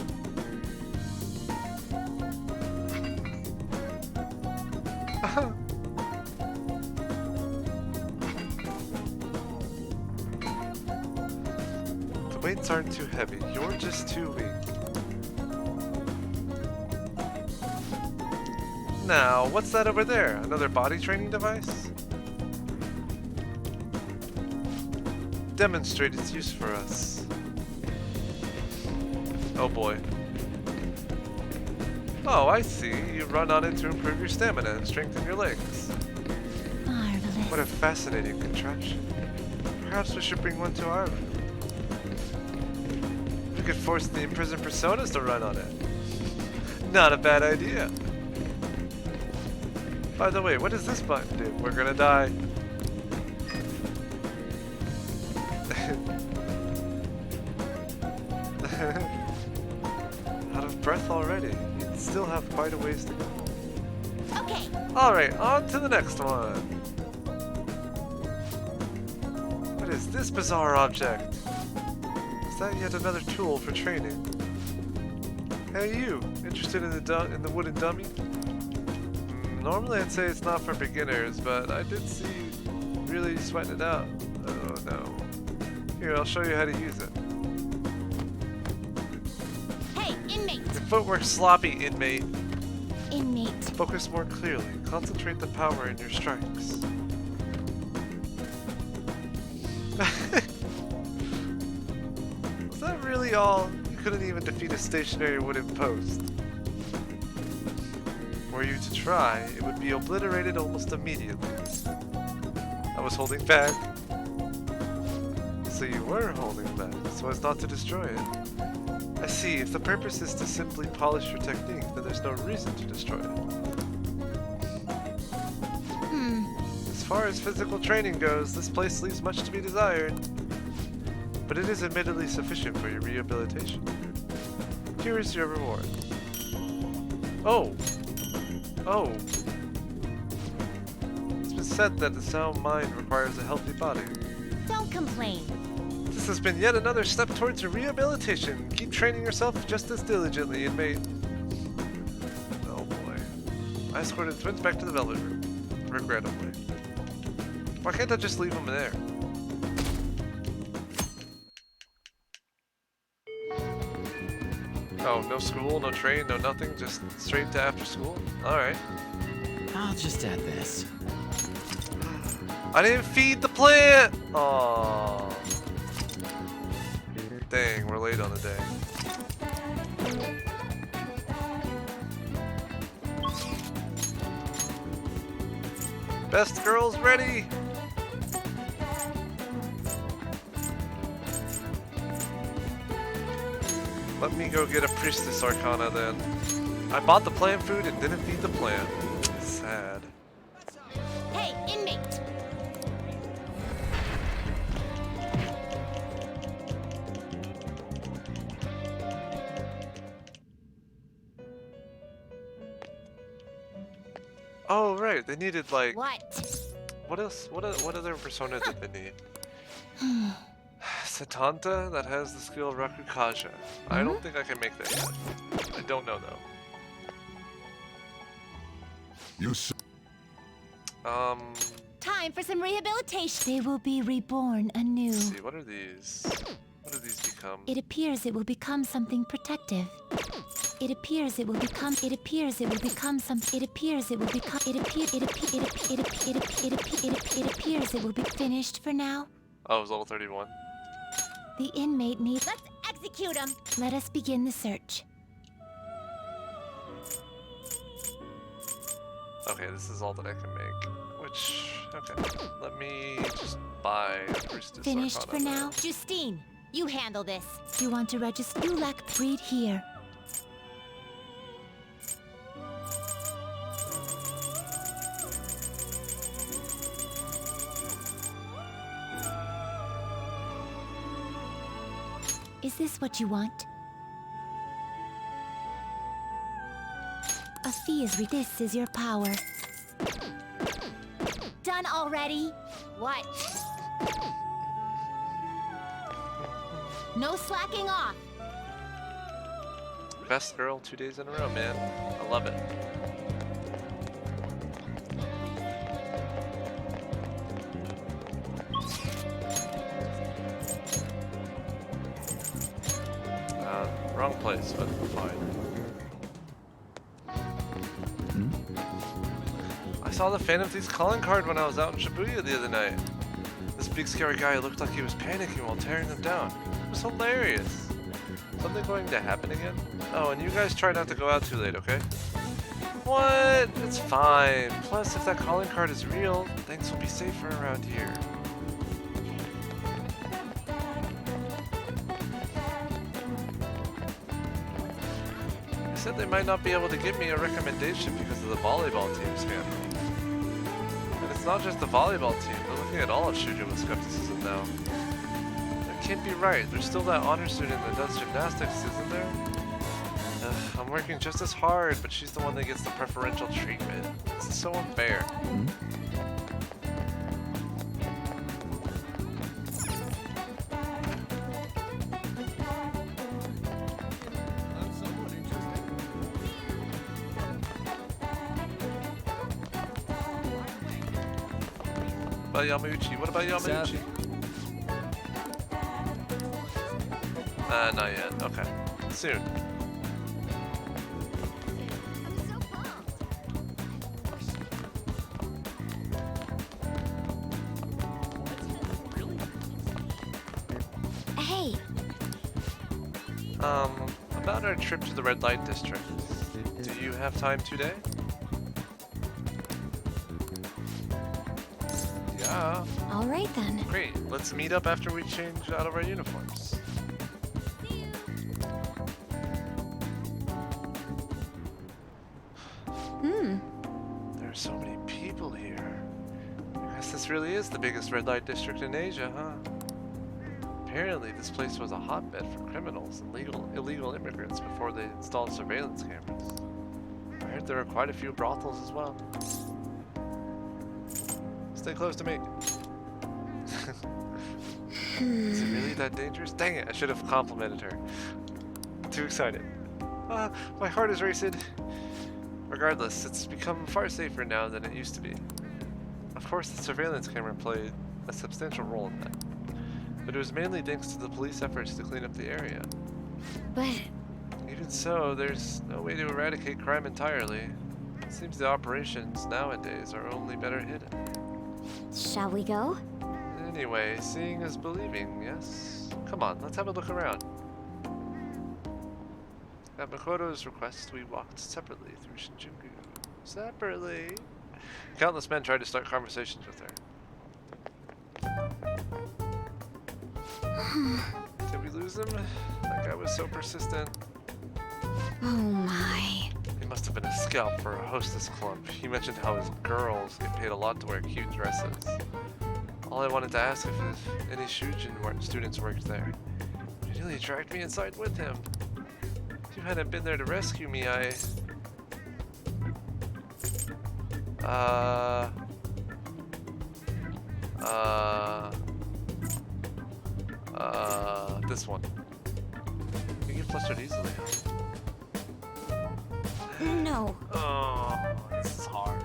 The weights aren't too heavy. You're just too weak. Now, what's that over there? Another body training device? Demonstrate its use for us. Oh boy. Oh, I see. You run on it to improve your stamina and strengthen your legs. Marvelous. What a fascinating contraption. Perhaps we should bring one to our room. We could force the imprisoned personas to run on it. Not a bad idea. By the way, what does this button do? We're gonna die. Out of breath already. You still have quite a ways to go. Okay. Alright, on to the next one. What is this bizarre object? Is that yet another tool for training? Hey you, interested in the wooden dummy? Normally I'd say it's not for beginners, but I did see you really sweating it out. Oh no. Here, I'll show you how to use it. Hey, inmate! Your footwork's sloppy, inmate. Inmate. Focus more clearly. Concentrate the power in your strikes. Was that really all? You couldn't even defeat a stationary wooden post. Were you to try, it would be obliterated almost immediately. I was holding back. So you were holding back, so as not to destroy it. I see, if the purpose is to simply polish your technique, then there's no reason to destroy it. As far as physical training goes, this place leaves much to be desired. But it is admittedly sufficient for your rehabilitation. Here is your reward. Oh! Oh! It's been said that the sound mind requires a healthy body. Don't complain. This has been yet another step towards your rehabilitation. Keep training yourself just as diligently, inmate. Oh boy. I escorted twins back to the Velvet Room. Regrettably. Why can't I just leave them there? Oh, no school, no train, no nothing, just straight to after school? Alright. I'll just add this. I didn't feed the plant! Aww. Dang, we're late on the day. Best girls ready! Let me go get a Priestess Arcana then. I bought the plant food and didn't feed the plant. Sad. Hey, inmate! Oh right, they needed like. What? What else? What other persona did they need? Satanta that has the skill Rakukaja. I don't think I can make that yet. I don't know though. You Time for some rehabilitation. They will be reborn anew. Let's see, what are these? What do these become? It appears it will become something protective. It appears it will become. It appears it will become some. It appears it will become. It appears it will be finished for now. Oh, it was level 31. The inmate needs. Let's execute him! Let us begin the search. Okay, this is all that I can make. Which, okay. Let me just buy a Priestess Finished Arcana for now. then. Justine, you handle this. You want to register? You lack breed here. Is this what you want? A fee is this is your power. Done already? What? No slacking off. Best girl 2 days in a row, man. I love it. Wrong place, but fine. saw the Phantom Thief's calling card when I was out in Shibuya the other night. This big scary guy looked like he was panicking while tearing them down. It was hilarious. Something going to happen again? Oh, and you guys try not to go out too late, okay? What? It's fine. Plus, if that calling card is real, things will be safer around here. They said they might not be able to give me a recommendation because of the volleyball team scandal. And it's not just the volleyball team, they're looking at all of Shujo with skepticism now. That can't be right. There's still that honor student that does gymnastics, isn't there? I'm working just as hard, but she's the one that gets the preferential treatment. This is so unfair. What about Yamauchi? What about Yamauchi? Not yet. Okay. Soon. Hey. About our trip to the Red Light District. Do you have time today? Yeah. All right then. Great. Let's meet up after we change out of our uniforms. There are so many people here. I guess this really is the biggest red light district in Asia, huh? Apparently, this place was a hotbed for criminals and illegal immigrants before they installed surveillance cameras. I heard there are quite a few brothels as well. Stay close to me. Is it really that dangerous? Dang it, I should have complimented her. Too excited. My heart is racing. Regardless, it's become far safer now than it used to be. Of course, the surveillance camera played a substantial role in that. But it was mainly thanks to the police efforts to clean up the area. But even so, there's no way to eradicate crime entirely. It seems the operations nowadays are only better hidden. shall we go? Anyway, seeing is believing, yes? Come on, let's have a look around. At Makoto's request, we walked separately through Shinjuku. Separately? Countless men tried to start conversations with her. Did we lose him? That guy was so persistent. Oh my. He must have been a scout for a hostess club. He mentioned how his girls get paid a lot to wear cute dresses. All I wanted to ask if any Shujin students worked there. He nearly dragged me inside with him. If you hadn't been there to rescue me, this one. You get flustered easily, huh? No. Oh, this is hard.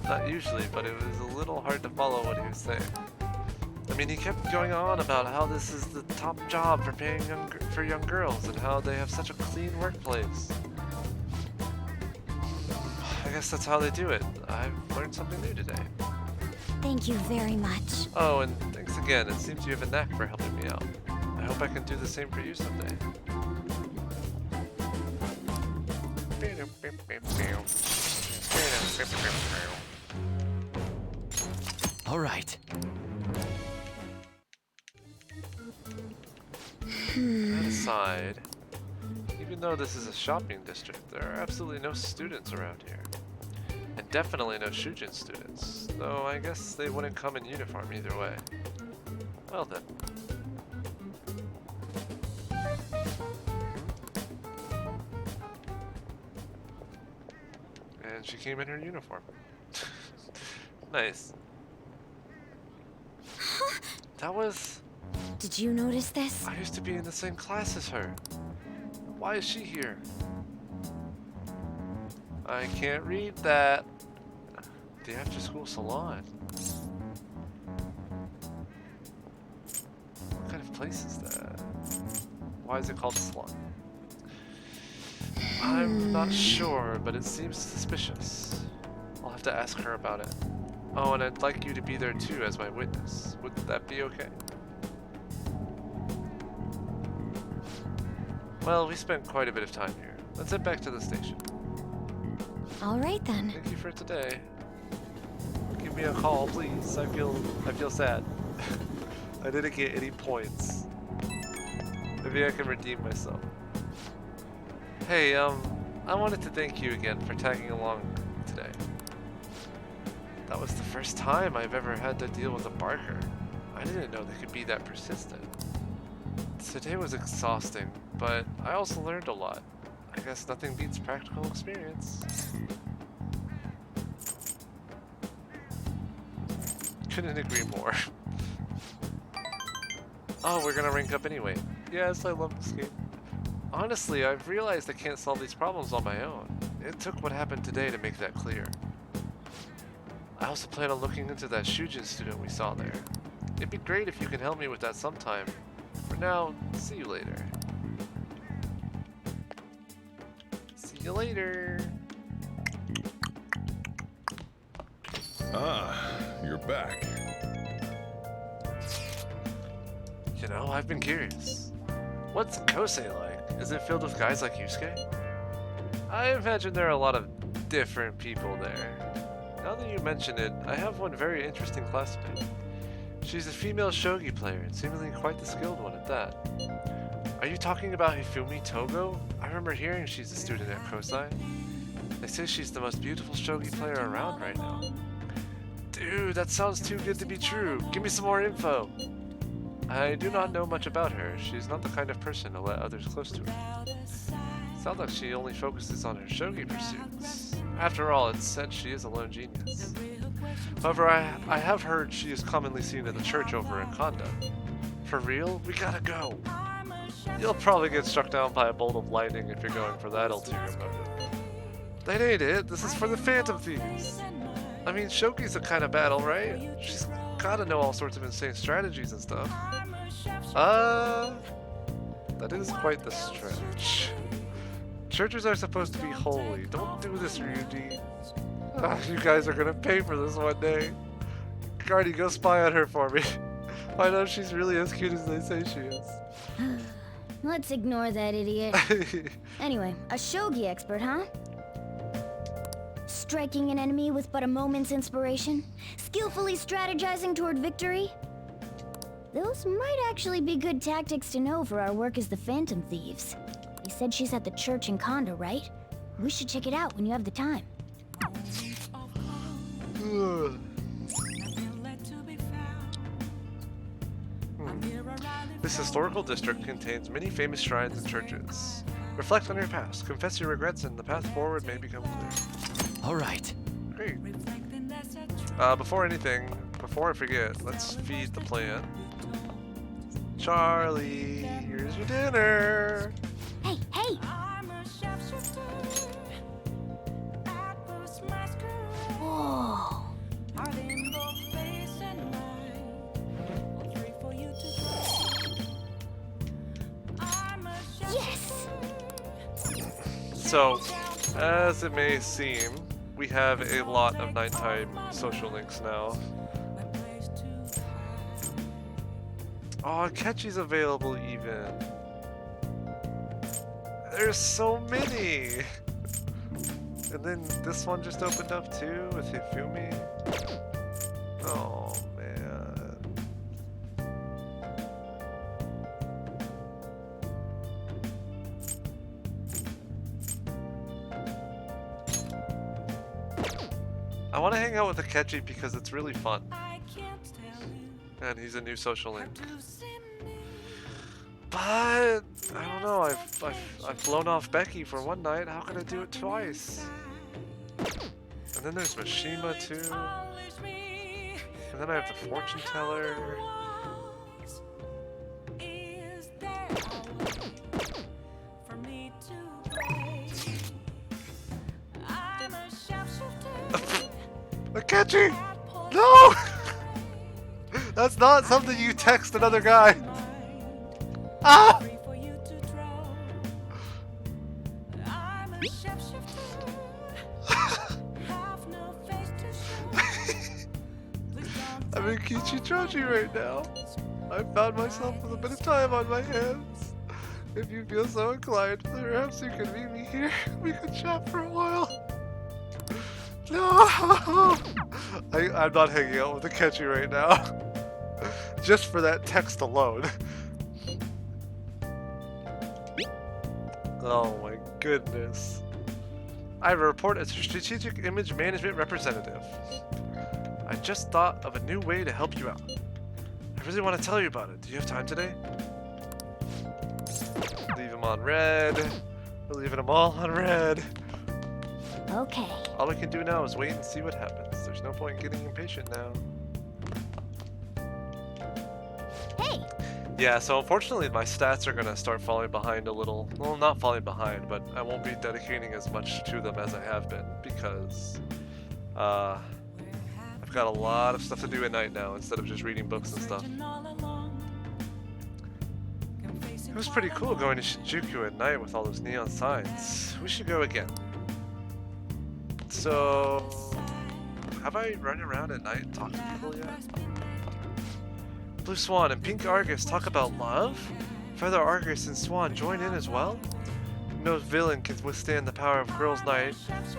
Not usually, but it was a little hard to follow what he was saying. I mean, he kept going on about how this is the top job for paying for young girls and how they have such a clean workplace. I guess that's how they do it. I've learned something new today. Thank you very much. Oh, and thanks again. It seems you have a knack for helping me out. I hope I can do the same for you someday. All right. That aside, even though this is a shopping district, there are absolutely no students around here. And definitely no Shujin students, though I guess they wouldn't come in uniform either way. Well then. And she came in her uniform. Nice. That was... Did you notice this? I used to be in the same class as her. Why is she here? I can't read that. The after-school salon. What kind of place is that? Why is it called a salon? I'm not sure, but it seems suspicious. I'll have to ask her about it. Oh, and I'd like you to be there too as my witness. Would that be okay? Well, we spent quite a bit of time here. Let's head back to the station. All right then. Thank you for today. Give me a call, please. I feel sad. I didn't get any points. Maybe I can redeem myself. Hey, I wanted to thank you again for tagging along today. That was the first time I've ever had to deal with a barker. I didn't know they could be that persistent. Today was exhausting, but I also learned a lot. I guess nothing beats practical experience. Couldn't agree more. Oh, we're gonna rank up anyway. Yes, I love this game. Honestly, I've realized I can't solve these problems on my own. It took what happened today to make that clear. I also plan on looking into that Shujin student we saw there. It'd be great if you can help me with that sometime. For now, see you later. See you later. Ah, you're back. You know, I've been curious. What's Kosei like? Is it filled with guys like Yusuke? I imagine there are a lot of different people there. Now that you mention it, I have one very interesting classmate. She's a female shogi player and seemingly quite the skilled one at that. Are you talking about Hifumi Togo? I remember hearing she's a student at Kosei. They say she's the most beautiful shogi player around right now. Dude, that sounds too good to be true. Give me some more info. I do not know much about her. She's not the kind of person to let others close to her. Sounds like she only focuses on her shogi pursuits. After all, it's said she is a lone genius. However, I have heard she is commonly seen at the church over in Kanda. For real? We gotta go. You'll probably get struck down by a bolt of lightning if you're going for that ulterior motive. That ain't it. This is for the Phantom Thieves. I mean, Shogi's a kind of battle, right? She's gotta know all sorts of insane strategies and stuff. That is quite the stretch. Churches are supposed to be holy. Don't do this, Ryuji. You guys are gonna pay for this one day. Guardy, go spy on her for me. Find out if she's really as cute as they say she is. Let's ignore that idiot. Anyway, a shogi expert, huh? Striking an enemy with but a moment's inspiration? Skillfully strategizing toward victory? Those might actually be good tactics to know for our work as the Phantom Thieves. You said she's at the church in Kanda, right? We should check it out when you have the time. This historical district contains many famous shrines and churches. Reflect on your past, confess your regrets, and the path forward may become clear. All right. Great. Before I forget, let's feed the plant. Charlie, here's your dinner. Hey, hey! Whoa. Yes! So, as it may seem, we have a lot of nighttime social links now. Oh, Akechi's available even. There's so many! And then this one just opened up too with Hifumi. Oh man. I want to hang out with Akechi because it's really fun. And he's a new social link. But I don't know, I've blown off Becky for one night, how can I do it twice? And then there's Mishima too. And then I have the fortune teller. Akechi! No! That's not something you text another guy. Ah! I'm in Kichichoji right now. I found myself with a bit of time on my hands. If you feel so inclined, perhaps you could meet me here. We could chat for a while. No! I'm not hanging out with Akechi right now. Just for that text alone. Oh my goodness. I have a report as a strategic image management representative. I just thought of a new way to help you out. I really want to tell you about it. Do you have time today? Leave him on red. We're leaving them all on red. Okay. All we can do now is wait and see what happens. There's no point in getting impatient now. Hey! Yeah, so unfortunately my stats are gonna start falling behind a little. Well, not falling behind, but I won't be dedicating as much to them as I have been because I've got a lot of stuff to do at night now instead of just reading books and stuff. It was pretty cool going to Shinjuku at night with all those neon signs. We should go again. So, have I run around at night and talked to people yet? Blue Swan and Pink Argus talk about love? Feather Argus and Swan join in as well? No villain can withstand the power of Girls' Night.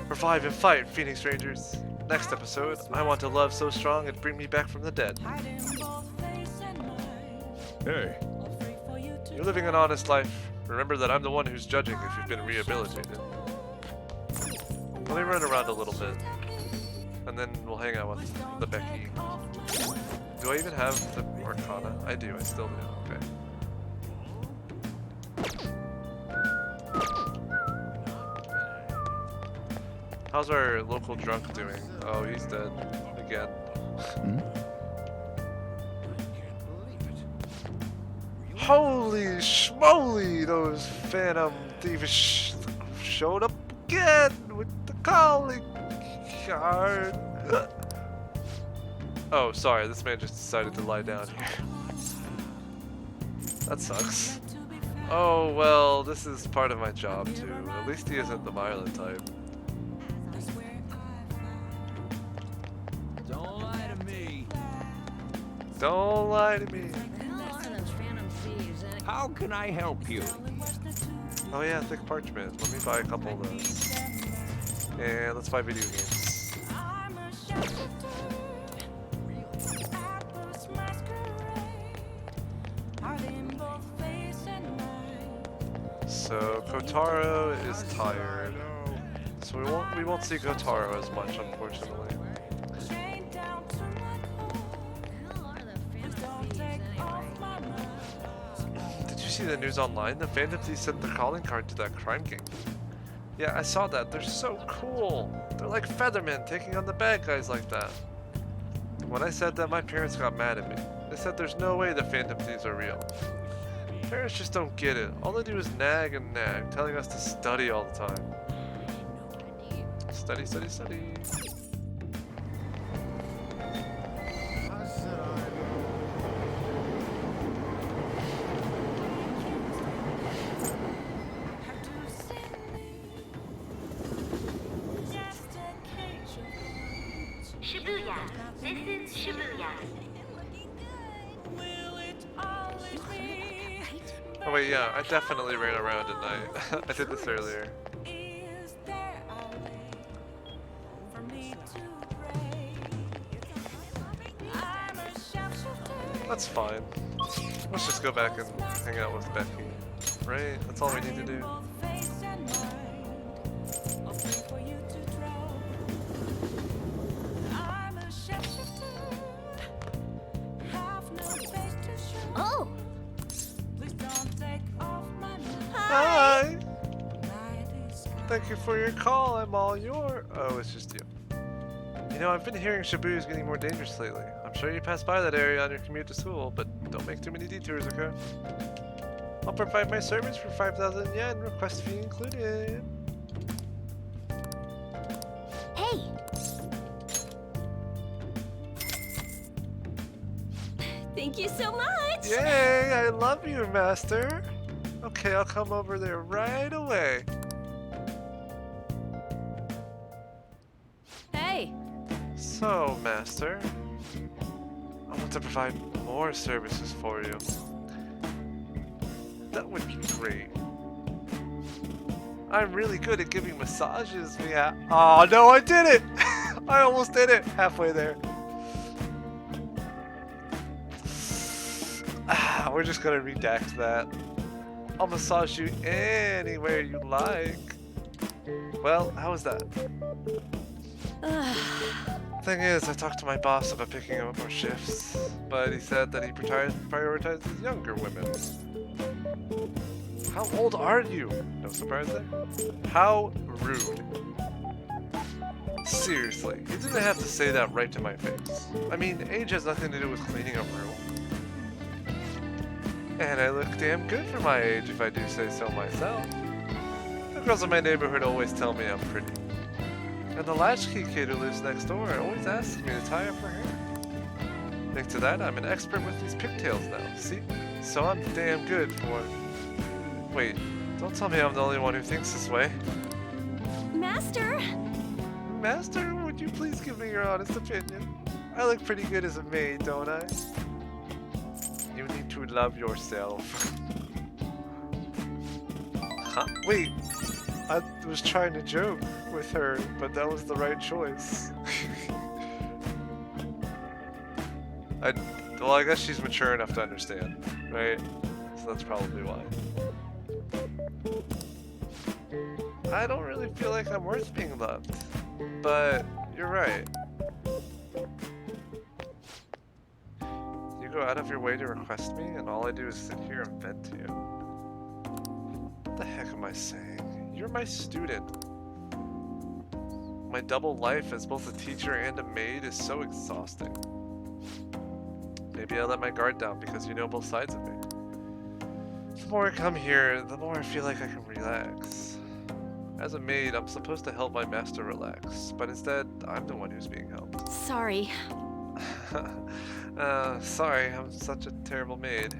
Revive and fight, Phoenix Rangers. Next episode, I want to love so strong it'd bring me back from the dead. Hey. You're living an honest life. Remember that I'm the one who's judging if you've been rehabilitated. Let me run around a little bit. And then we'll hang out with the Becky. Do I even have the Arcana? I do, I still do. Okay. How's our local drunk doing? Oh, he's dead. Again. Holy schmoly! Those Phantom Thieves showed up again with the calling card. Oh, sorry, this man just decided to lie down here. That sucks. Oh, well, this is part of my job, too. At least he isn't the violent type. Don't lie to me. Don't lie to me. How can I help you? Oh yeah, thick parchment. Let me buy a couple of those. And let's buy video games. So Kotaro is tired. So we won't see Kotaro as much, unfortunately. Did you see the news online? The Phantom Thieves sent the calling card to that crime gang. Yeah, I saw that. They're so cool. They're like Feathermen taking on the bad guys like that. When I said that, my parents got mad at me. They said there's no way the Phantom Thieves are real. Parents just don't get it. All they do is nag and nag, telling us to study all the time. Study, study, study. Shibuya. This is Shibuya. Oh wait, yeah, I definitely ran around at night. I did this earlier. That's fine. Let's just go back and hang out with Becky. Right? That's all we need to do. Oh! Hi! Thank you for your call, I'm all yours. Oh, it's just you. You know, I've been hearing Shibuya is getting more dangerous lately. I'm sure you pass by that area on your commute to school, but don't make too many detours, okay? I'll provide my service for 5,000 yen, request fee included. Hey! Thank you so much! Yay! I love you, Master! Okay, I'll come over there right away. So, Master, I want to provide more services for you. That would be great. I'm really good at giving massages, yeah. Oh no, I did it! I almost did it! Halfway there. We're just gonna redact that. I'll massage you anywhere you like. Well, how was that? Thing is, I talked to my boss about picking up more shifts, but he said that he prioritizes younger women. How old are you? No surprise there. How rude. Seriously, you didn't have to say that right to my face. I mean, age has nothing to do with cleaning a room. And I look damn good for my age if I do say so myself. The girls in my neighborhood always tell me I'm pretty. And the latchkey kid who lives next door always asks me to tie up her hair. Thanks to that, I'm an expert with these pigtails now, see? So I'm damn good for... Wait, don't tell me I'm the only one who thinks this way. Master! Master, would you please give me your honest opinion? I look pretty good as a maid, don't I? You need to love yourself. Huh? Wait, I was trying to joke with her, but that was the right choice. Well, I guess she's mature enough to understand, right? So that's probably why. I don't really feel like I'm worth being loved, but you're right. You go out of your way to request me, and all I do is sit here and vent to you. What the heck am I saying? You're my student. My double life as both a teacher and a maid is so exhausting. Maybe I let my guard down because you know both sides of me. The more I come here, the more I feel like I can relax. As a maid, I'm supposed to help my master relax, but instead, I'm the one who's being helped. Sorry. Sorry, I'm such a terrible maid.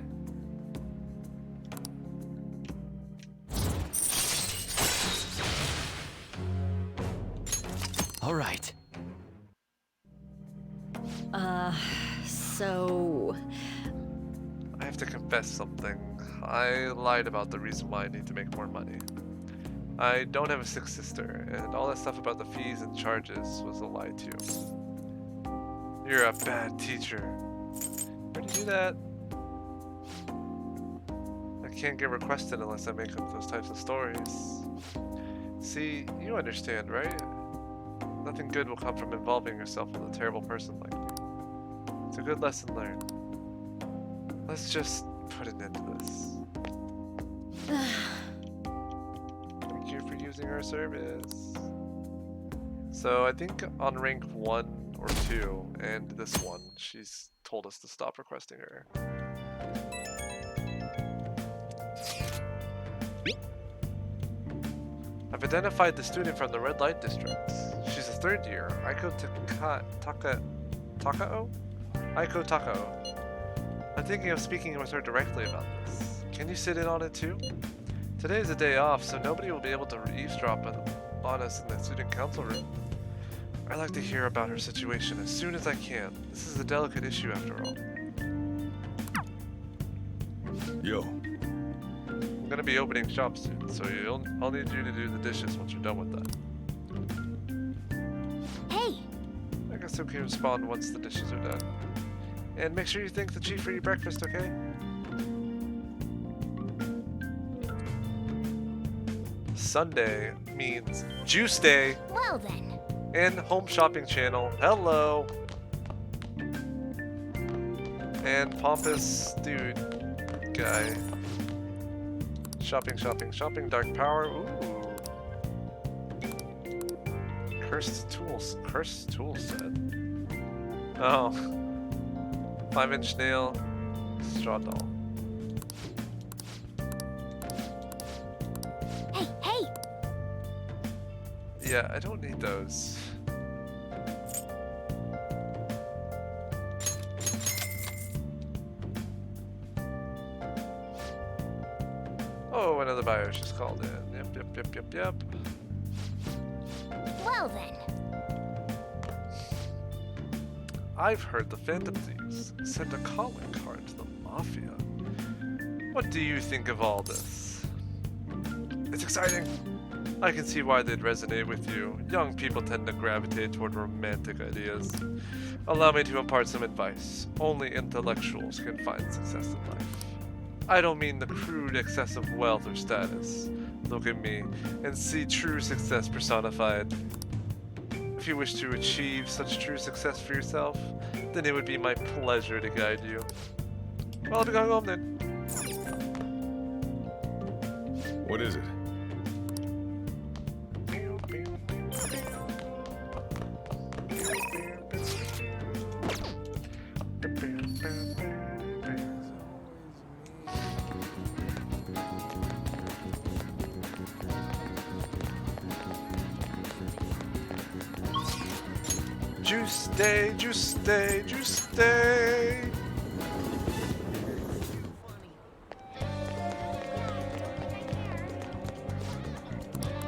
All right. So... I have to confess something. I lied about the reason why I need to make more money. I don't have a sick sister, and all that stuff about the fees and charges was a lie too. You're a bad teacher. Where'd you do that? I can't get requested unless I make up those types of stories. See, you understand, right? Nothing good will come from involving yourself with a terrible person like me. It's a good lesson learned. Let's just put an end to this. Thank you for using our service. So I think on rank 1 or 2 and this one, she's told us to stop requesting her. I've identified the student from the red light district. She's a 3rd year, Aiko Takao? Aiko Takao. I'm thinking of speaking with her directly about this. Can you sit in on it too? Today is a day off, so nobody will be able to eavesdrop on us in the student council room. I'd like to hear about her situation as soon as I can. This is a delicate issue after all. Yo. I'm gonna be opening shop soon, so I'll need you to do the dishes once you're done with that. Hey! I guess you can respond once the dishes are done. And make sure you thank the chief for your breakfast, okay? Sunday means juice day. Well then. And home shopping channel. Hello. And pompous dude guy. Shopping, shopping, shopping. Dark power. Ooh. Cursed tools. Cursed tool set. Oh. 5-inch nail. Straw doll. Hey, hey! Yeah, I don't need those. Oh, another buyer's just called in. Yep. Well then. I've heard the Phantom Thieves sent a calling card to the Mafia. What do you think of all this? It's exciting. I can see why they'd resonate with you. Young people tend to gravitate toward romantic ideas. Allow me to impart some advice. Only intellectuals can find success in life. I don't mean the crude excess of wealth or status. Look at me and see true success personified. If you wish to achieve such true success for yourself, then it would be my pleasure to guide you. Well, I'll be going home then. What is it? Juice day, juice day, juice day.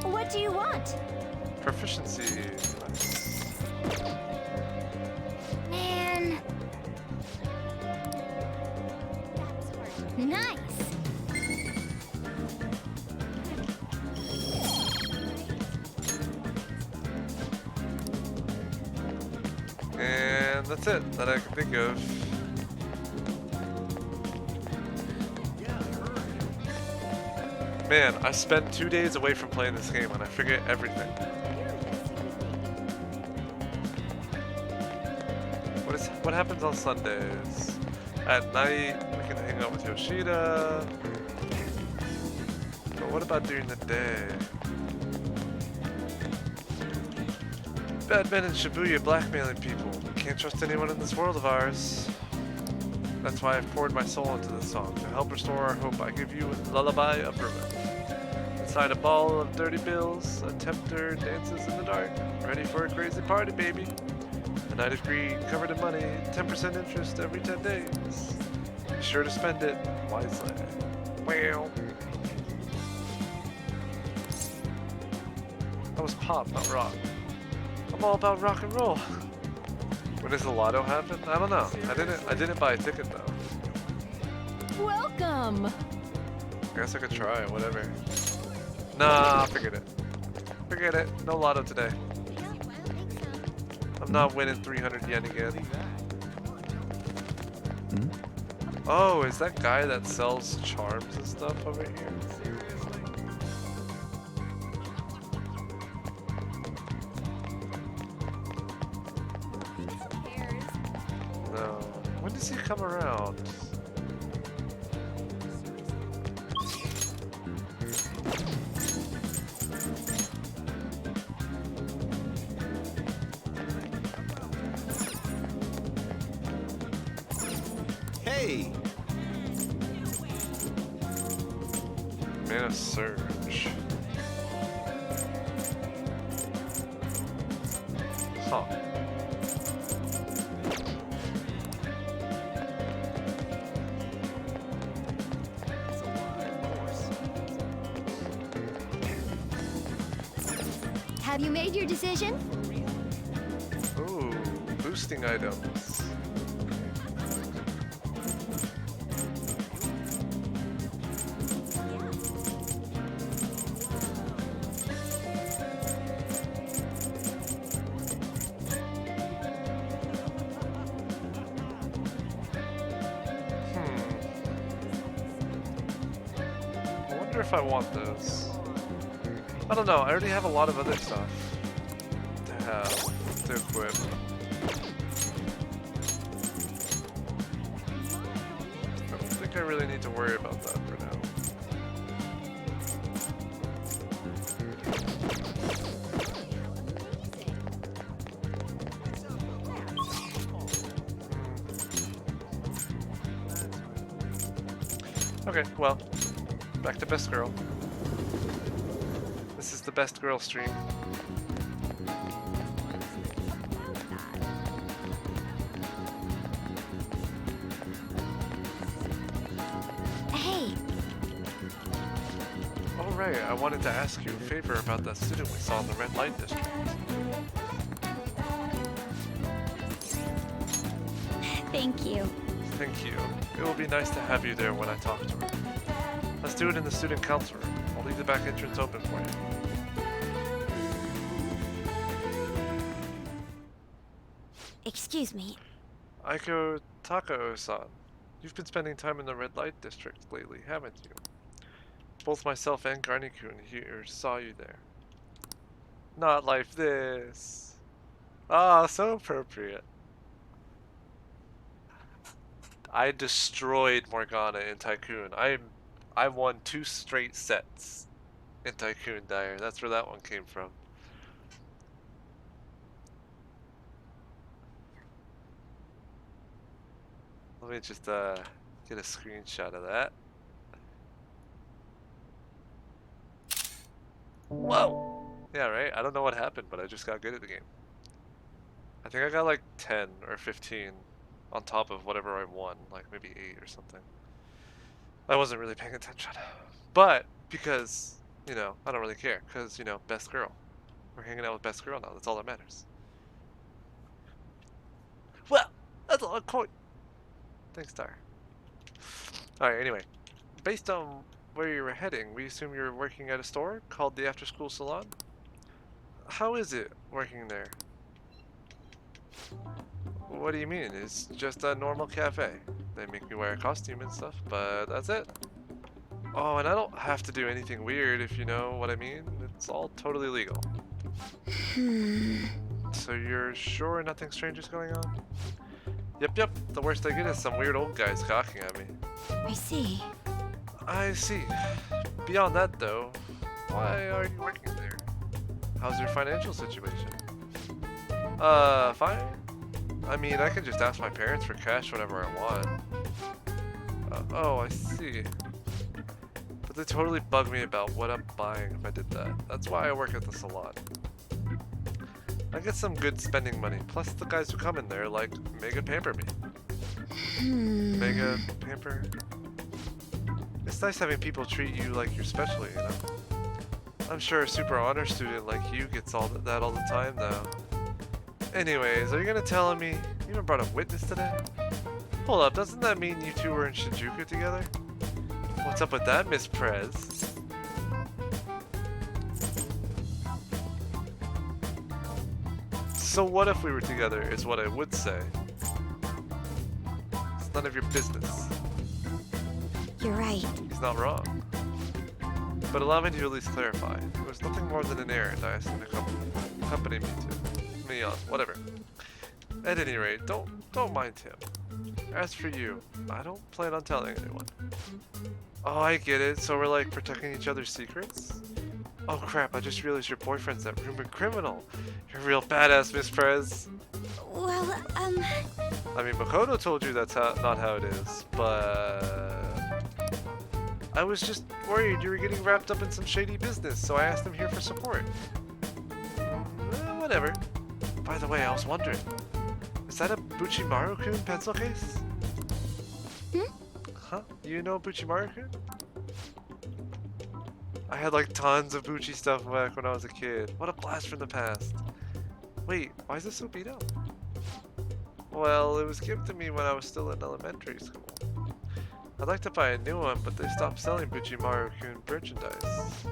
What do you want? Proficiency. Man. Nice. And that's it that I can think of. Man, I spent 2 days away from playing this game and I forget everything. What happens on Sundays? At night, we can hang out with Yoshida. But what about during the day? Bad men in Shibuya blackmailing people. Can't trust anyone in this world of ours. That's why I've poured my soul into this song. To help restore our hope, I give you a lullaby of ruin. Inside a ball of dirty bills, a tempter dances in the dark. Ready for a crazy party, baby. A night of greed, covered in money, 10% interest every 10 days. Be sure to spend it wisely. Wow. That was pop, not rock. I'm all about rock and roll. When does the lotto happen? I don't know. I didn't buy a ticket though. Welcome! I guess I could try, whatever. Nah, forget it. Forget it. No lotto today. I'm not winning 300 yen again. Oh, is that guy that sells charms and stuff over here? No. When does he come around? Hey! Mana Surge. Huh. Have you made your decision? Ooh, boosting items. I wonder if I want those. I don't know, I already have a lot of other stuff to equip. I don't think I really need to worry about that for now. Okay, well, back to Best Girl. This is the Best Girl stream. Hey, Oh right, I wanted to ask you a favor about that student we saw in the red light district. Thank you. Thank you. It will be nice to have you there when I talk to her. Let's do it in the student council room. I'll leave the back entrance open for you. Excuse me. Aiko Takao-san, you've been spending time in the red light district lately, haven't you? Both myself and Garnikun here saw you there. Not like this. Ah, so appropriate. I destroyed Morgana in Tycoon. I won 2 straight sets in Tycoon Dire. That's where that one came from. Let me just get a screenshot of that. Whoa! Yeah, right? I don't know what happened, but I just got good at the game. I think I got like 10 or 15 on top of whatever I won, like maybe 8 or something. I wasn't really paying attention. But, because, you know, I don't really care. Because, you know, best girl. We're hanging out with best girl now. That's all that matters. Well, that's a lot of coin. Thanks, Star. Alright, anyway. Based on where you were heading, we assume you're working at a store called the After School Salon? How is it working there? What do you mean? It's just a normal cafe. They make me wear a costume and stuff, but that's it. Oh, and I don't have to do anything weird, if you know what I mean. It's all totally legal. So you're sure nothing strange is going on? Yep. The worst I get is some weird old guys gawking at me. I see. I see. Beyond that, though, why are you working there? How's your financial situation? Fine. I mean, I can just ask my parents for cash whenever I want. Oh, I see. But they totally bug me about what I'm buying if I did that. That's why I work at the salon. I get some good spending money, plus the guys who come in there, like, mega pamper me. Mega pamper? It's nice having people treat you like you're special, you know? I'm sure a super honor student like you gets that all the time, though. Anyways, are you gonna tell me you even brought a witness today? Hold up, doesn't that mean you two were in Shinjuku together? What's up with that, Miss Prez? So what if we were together, is what I would say. It's none of your business. You're right. He's not wrong. But allow me to at least clarify. It was nothing more than an errand I asked him to accompany me on, whatever. At any rate, don't mind him. As for you, I don't plan on telling anyone. Oh, I get it. So we're like protecting each other's secrets? Oh crap, I just realized your boyfriend's that rumored criminal. You're a real badass, Miss Prez. Well, I mean, Makoto told you that's not how it is, but I was just worried you were getting wrapped up in some shady business, so I asked him here for support. Whatever. By the way, I was wondering, is that a Buchimaru-kun pencil case? Huh? You know Buchimaru-kun? I had like tons of Buchi stuff back when I was a kid. What a blast from the past. Wait, why is this so beat up? Well, it was given to me when I was still in elementary school. I'd like to buy a new one, but they stopped selling Buchimaru-kun merchandise.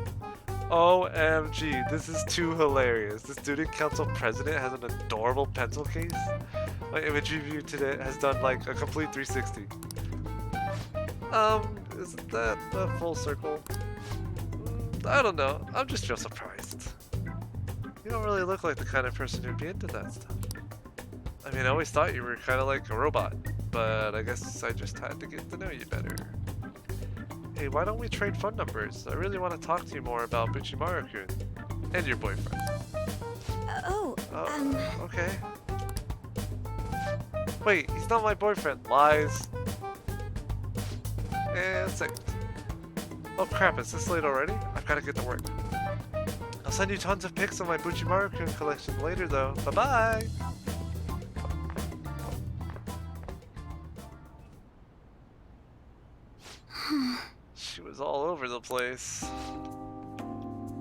OMG, this is too hilarious. The student council president has an adorable pencil case. My image review today has done like a complete 360. Isn't that a full circle? I don't know. I'm just real surprised. You don't really look like the kind of person who'd be into that stuff. I mean, I always thought you were kind of like a robot, but I guess I just had to get to know you better. Hey, why don't we trade phone numbers? I really want to talk to you more about Buchimaru-kun and your boyfriend. Okay. Wait, he's not my boyfriend. Lies. And second. Oh crap, is this late already? I've got to get to work. I'll send you tons of pics of my Buchimaru-kun collection later though. Bye-bye! She was all over the place.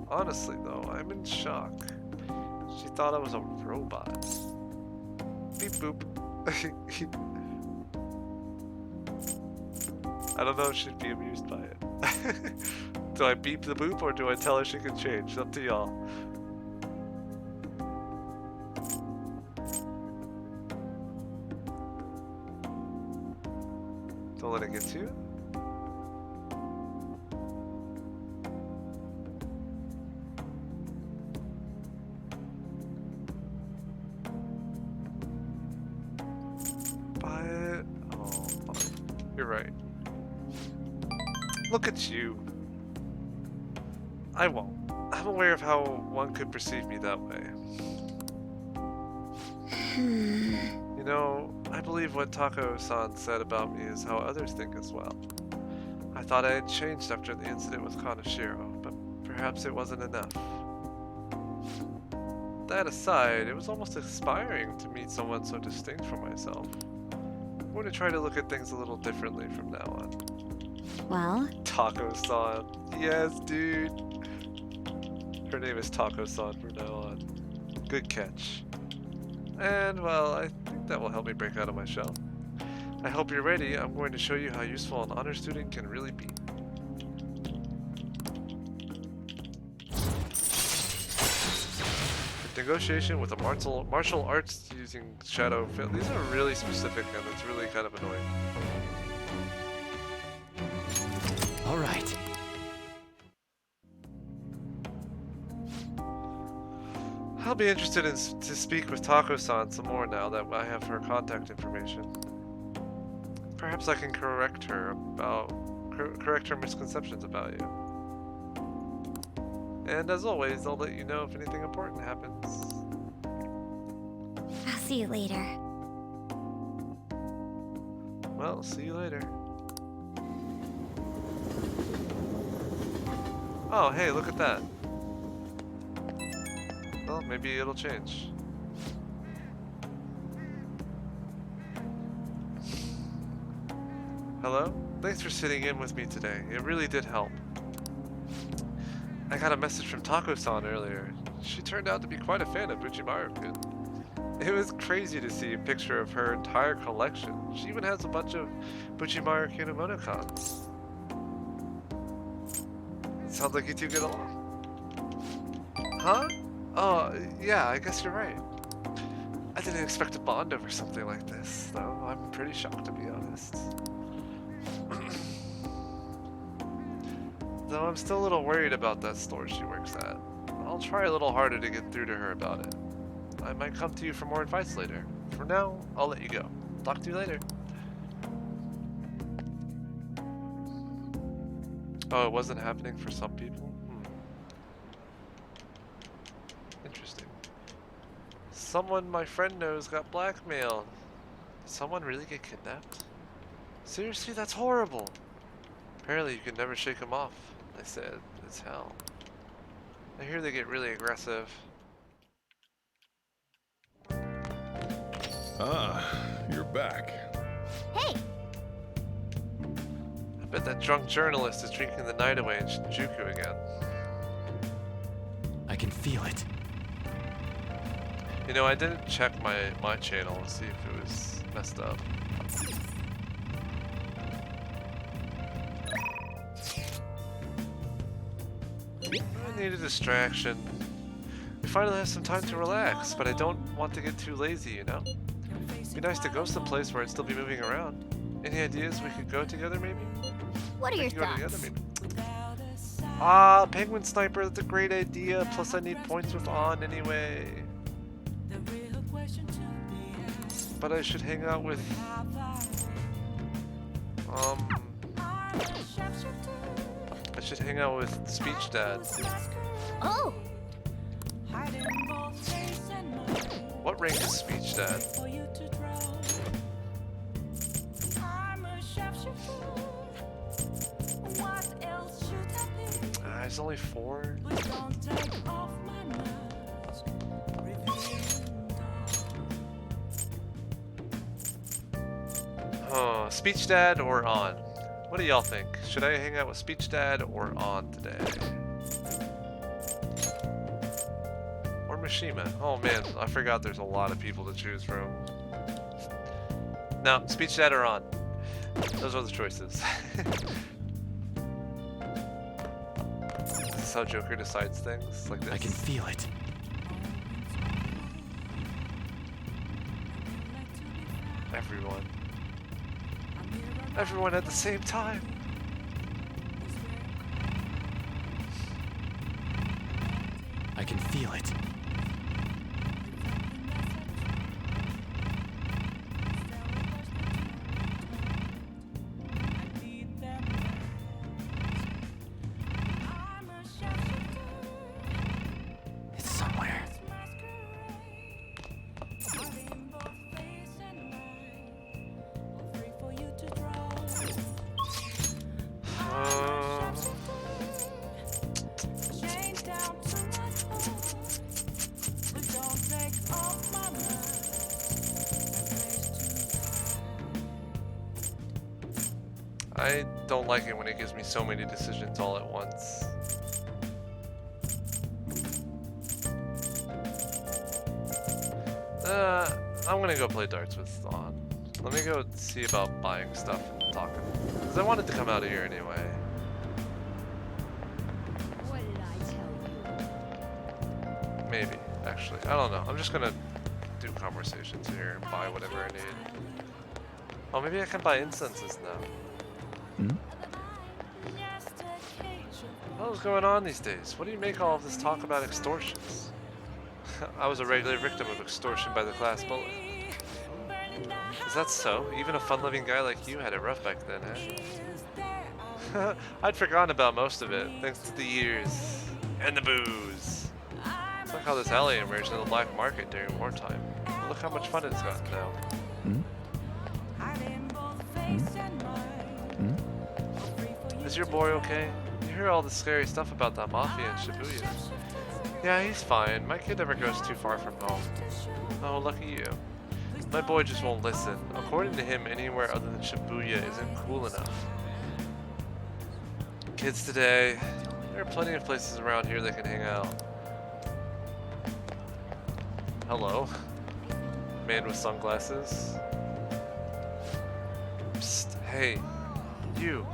Honestly though, I'm in shock. She thought I was a robot. Beep boop. I don't know if she'd be amused by it. Do I beep the boop or do I tell her she can change? It's up to y'all. Don't let it get to you. Buy it. Oh, fine. You're right. Look at you. I won't. I'm aware of how one could perceive me that way. You know, I believe what Tako-san said about me is how others think as well. I thought I had changed after the incident with Kaneshiro, but perhaps it wasn't enough. That aside, it was almost inspiring to meet someone so distinct from myself. I'm going to try to look at things a little differently from now on. Well? Tako-san. Yes, dude. Her name is Tako-san from now on. Good catch. And, well, I think that will help me break out of my shell. I hope you're ready. I'm going to show you how useful an honor student can really be. Negotiation with a martial arts using shadow film. These are really specific and it's really kind of annoying. All right. I'll be interested to speak with Tako-san some more now that I have her contact information. Perhaps I can correct her misconceptions about you. And as always, I'll let you know if anything important happens. I'll see you later. Well, see you later. Oh, hey, look at that. Well, maybe it'll change. Hello? Thanks for sitting in with me today. It really did help. I got a message from Tako-san earlier. She turned out to be quite a fan of Buchimaru-kun. It was crazy to see a picture of her entire collection. She even has a bunch of Buchimaru-kun emoticons. Sounds like you two get along. Huh? Oh, yeah, I guess you're right. I didn't expect to bond over something like this, though. I'm pretty shocked, to be honest. Though I'm still a little worried about that store she works at. I'll try a little harder to get through to her about it. I might come to you for more advice later. For now, I'll let you go. Talk to you later. Oh, it wasn't happening for some people? Interesting. Someone my friend knows got blackmailed. Did someone really get kidnapped? Seriously, that's horrible. Apparently you can never shake them off. They said it's hell. I hear they get really aggressive. Ah, you're back. Hey! I bet that drunk journalist is drinking the night away in Shinjuku again. I can feel it. You know, I didn't check my channel to see if it was messed up. I need a distraction. We finally have some time to relax, but I don't want to get too lazy, you know? It'd be nice to go someplace where I'd still be moving around. Any ideas we could go together, maybe? What are your Go together, thoughts? maybe. Ah, Penguin Sniper, that's a great idea. Plus I need points with On anyway. But I should hang out with... I should hang out with Speech Dad. Oh! What rank is Speech Dad? He's only 4. Oh, Speech Dad or On? What do y'all think? Should I hang out with Speech Dad or On today? Or Mishima? Oh man, I forgot there's a lot of people to choose from. No, Speech Dad or On. Those are the choices. Is this how Joker decides things? Like this? I can feel it. Everyone. Everyone at the same time. I can feel it. It's somewhere. I don't like it when it gives me so many decisions all at once. I'm gonna go play darts with Thawne. Let me go see about buying stuff and talking. Because I wanted to come out of here anyway. What did I tell you? Maybe, actually. I don't know. I'm just gonna do conversations here and buy whatever I need. Oh, maybe I can buy incenses now. What's going on these days? What do you make all of this talk about extortions? I was a regular victim of extortion by the class bully. Is that so? Even a fun-loving guy like you had it rough back then, eh? I'd forgotten about most of it, thanks to the years. And the booze. It's like how this alley emerged in the black market during wartime. But look how much fun it's gotten now. Is your boy okay? You hear all the scary stuff about that mafia in Shibuya. Yeah, he's fine. My kid never goes too far from home. Oh, lucky you. My boy just won't listen. According to him, anywhere other than Shibuya isn't cool enough. Kids today, there are plenty of places around here they can hang out. Hello? Man with sunglasses. Psst, hey, you.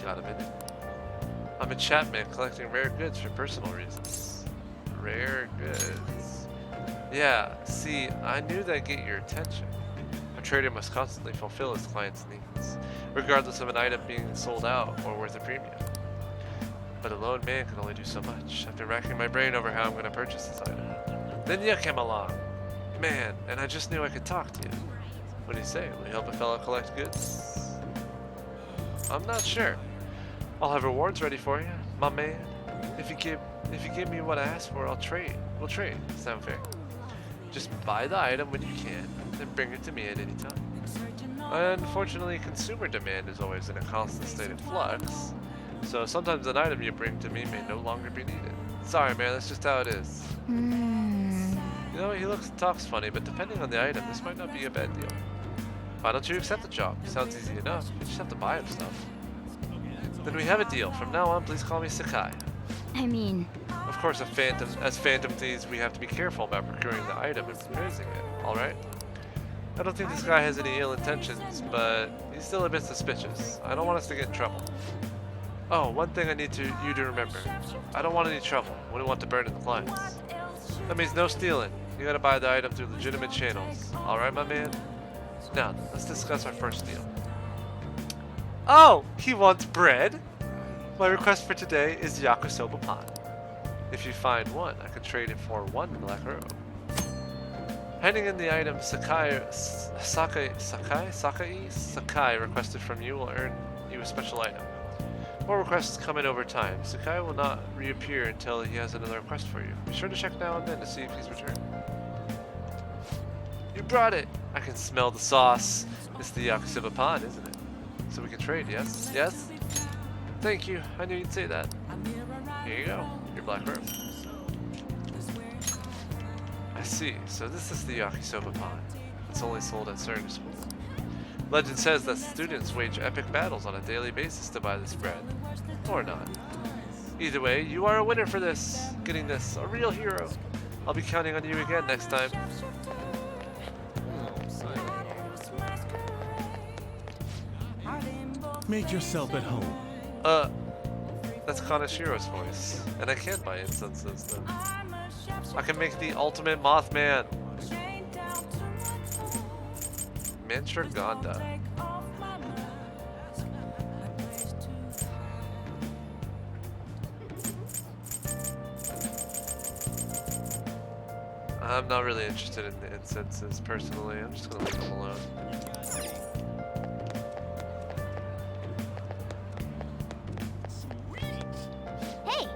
Got a minute? I'm a Chapman collecting rare goods for personal reasons. Rare goods. Yeah, see, I knew that'd get your attention. A trader must constantly fulfill his client's needs, regardless of an item being sold out or worth a premium. But a lone man can only do so much. I've been racking my brain over how I'm going to purchase this item. Then you came along. Man, and I just knew I could talk to you. What do you say? Will you help a fellow collect goods? I'm not sure. I'll have rewards ready for you, my man. If you give me what I asked for, I'll trade. We'll trade. Sound fair? Just buy the item when you can, then bring it to me at any time. Unfortunately, consumer demand is always in a constant state of flux, so sometimes an item you bring to me may no longer be needed. Sorry, man. That's just how it is. You know, he talks funny, but depending on the item, this might not be a bad deal. Why don't you accept the job? Sounds easy enough. You just have to buy him stuff. Then we have a deal. From now on, please call me Sakai. I mean... Of course, as Phantom Thieves, we have to be careful about procuring the item and producing it, alright? I don't think this guy has any ill intentions, but he's still a bit suspicious. I don't want us to get in trouble. Oh, one thing I need you to remember. I don't want any trouble. Wouldn't want to burn in the clients. That means no stealing. You gotta buy the item through legitimate channels. Alright, my man? Now, let's discuss our first deal. Oh! He wants bread? My request for today is yakisoba pan. If you find one, I can trade it for one black robe. Handing in the item Sakai requested from you will earn you a special item. More requests come in over time. Sakai will not reappear until he has another request for you. Be sure to check now and then to see if he's returned. You brought it! I can smell the sauce. It's the yakisoba pan, isn't it? So we can trade, yes? Yes? Thank you. I knew you'd say that. Here you go. Your black robe. I see. So this is the yakisoba pan. It's only sold at certain schools. Legend says that students wage epic battles on a daily basis to buy this bread. Or not. Either way, you are a winner for this. Getting this. A real hero. I'll be counting on you again next time. Make yourself at home. That's Kanashiro's voice. And I can't buy incenses though. I can make the ultimate Mothman. Mantraganda. I'm not really interested in the incenses personally. I'm just gonna leave them alone. Hey!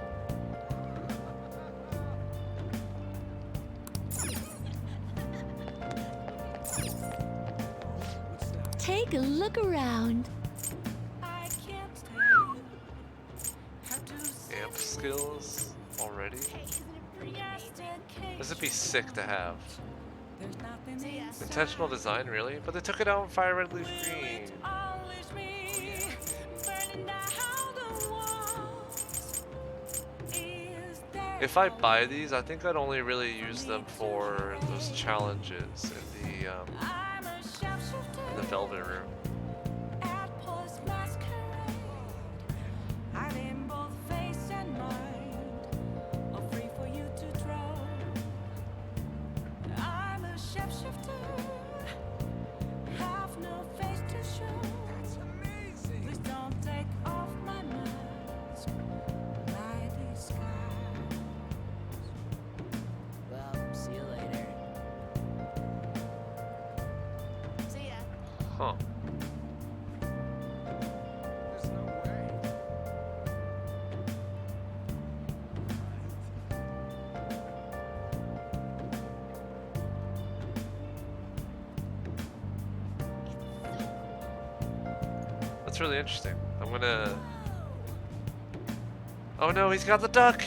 Take a look around. Amp skills already? This would be sick to have. Intentional design, really? But they took it out in Fire Red Leaf Green. If I buy these, I think I'd only really use them for those challenges in the Velvet Room. Huh. That's really interesting. I'm gonna... Oh no, he's got the duck!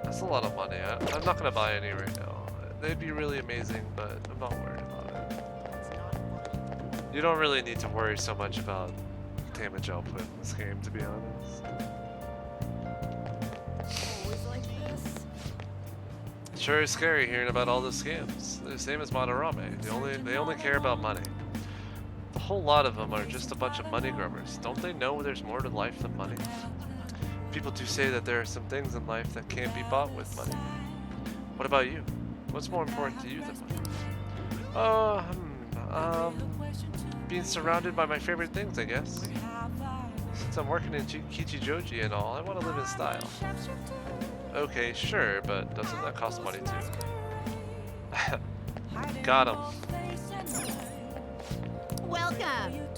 That's a lot of money. I'm not gonna buy any right now. They'd be really amazing, but I'm not worried about it. You don't really need to worry so much about damage output in this game, to be honest. Sure is scary hearing about all the scams. They're the same as Madarame. They only care about money. A whole lot of them are just a bunch of money grubbers. Don't they know there's more to life than money? People do say that there are some things in life that can't be bought with money. What about you? What's more important to you than money? Being surrounded by my favorite things, I guess. Since I'm working in Kichijoji and all, I want to live in style. Okay, sure, but doesn't that cost money too? Got him. Welcome.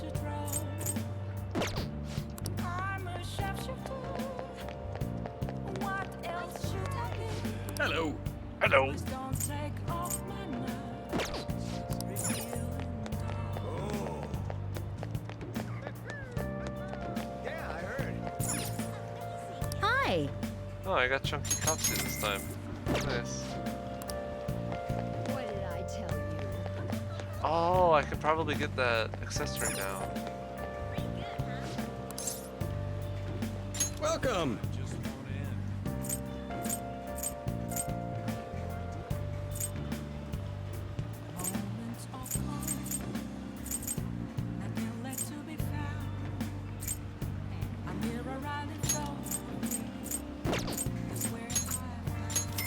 Hello. Hello. Hi. Oh, I got Chunky Katsu this time. Nice. What did I tell you? Oh, I could probably get that accessory now. Welcome.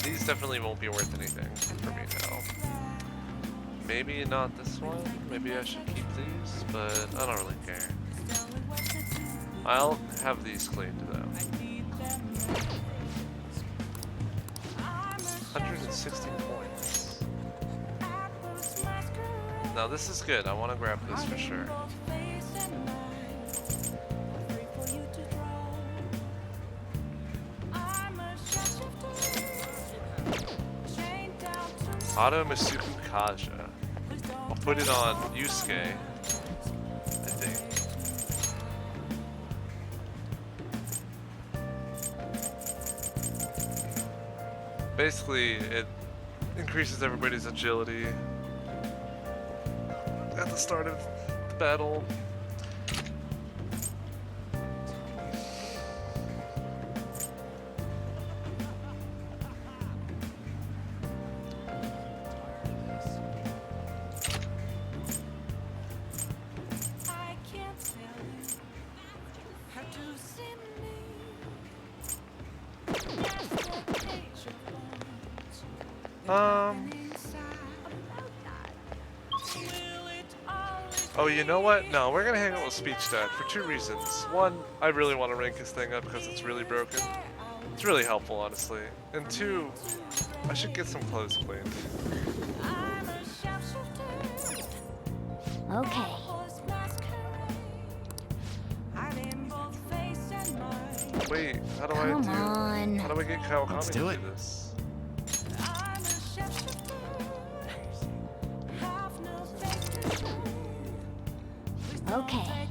These definitely won't be worth anything for me now. Maybe not this one. Maybe I should keep these, but I don't really care. I'll have these cleaned though. 160 points. Now this is good. I want to grab this for sure. Auto Masuku Kaja. I'll put it on Yusuke, I think. Basically, it increases everybody's agility at the start of the battle. Oh, you know what? No, we're gonna hang out with Speech Dad for two reasons. One, I really want to rank his thing up because it's really broken. It's really helpful, honestly. And two, I should get some clothes cleaned. Okay. Wait, how do Come on. How do I get Kawakami Let's to do it. this? Okay.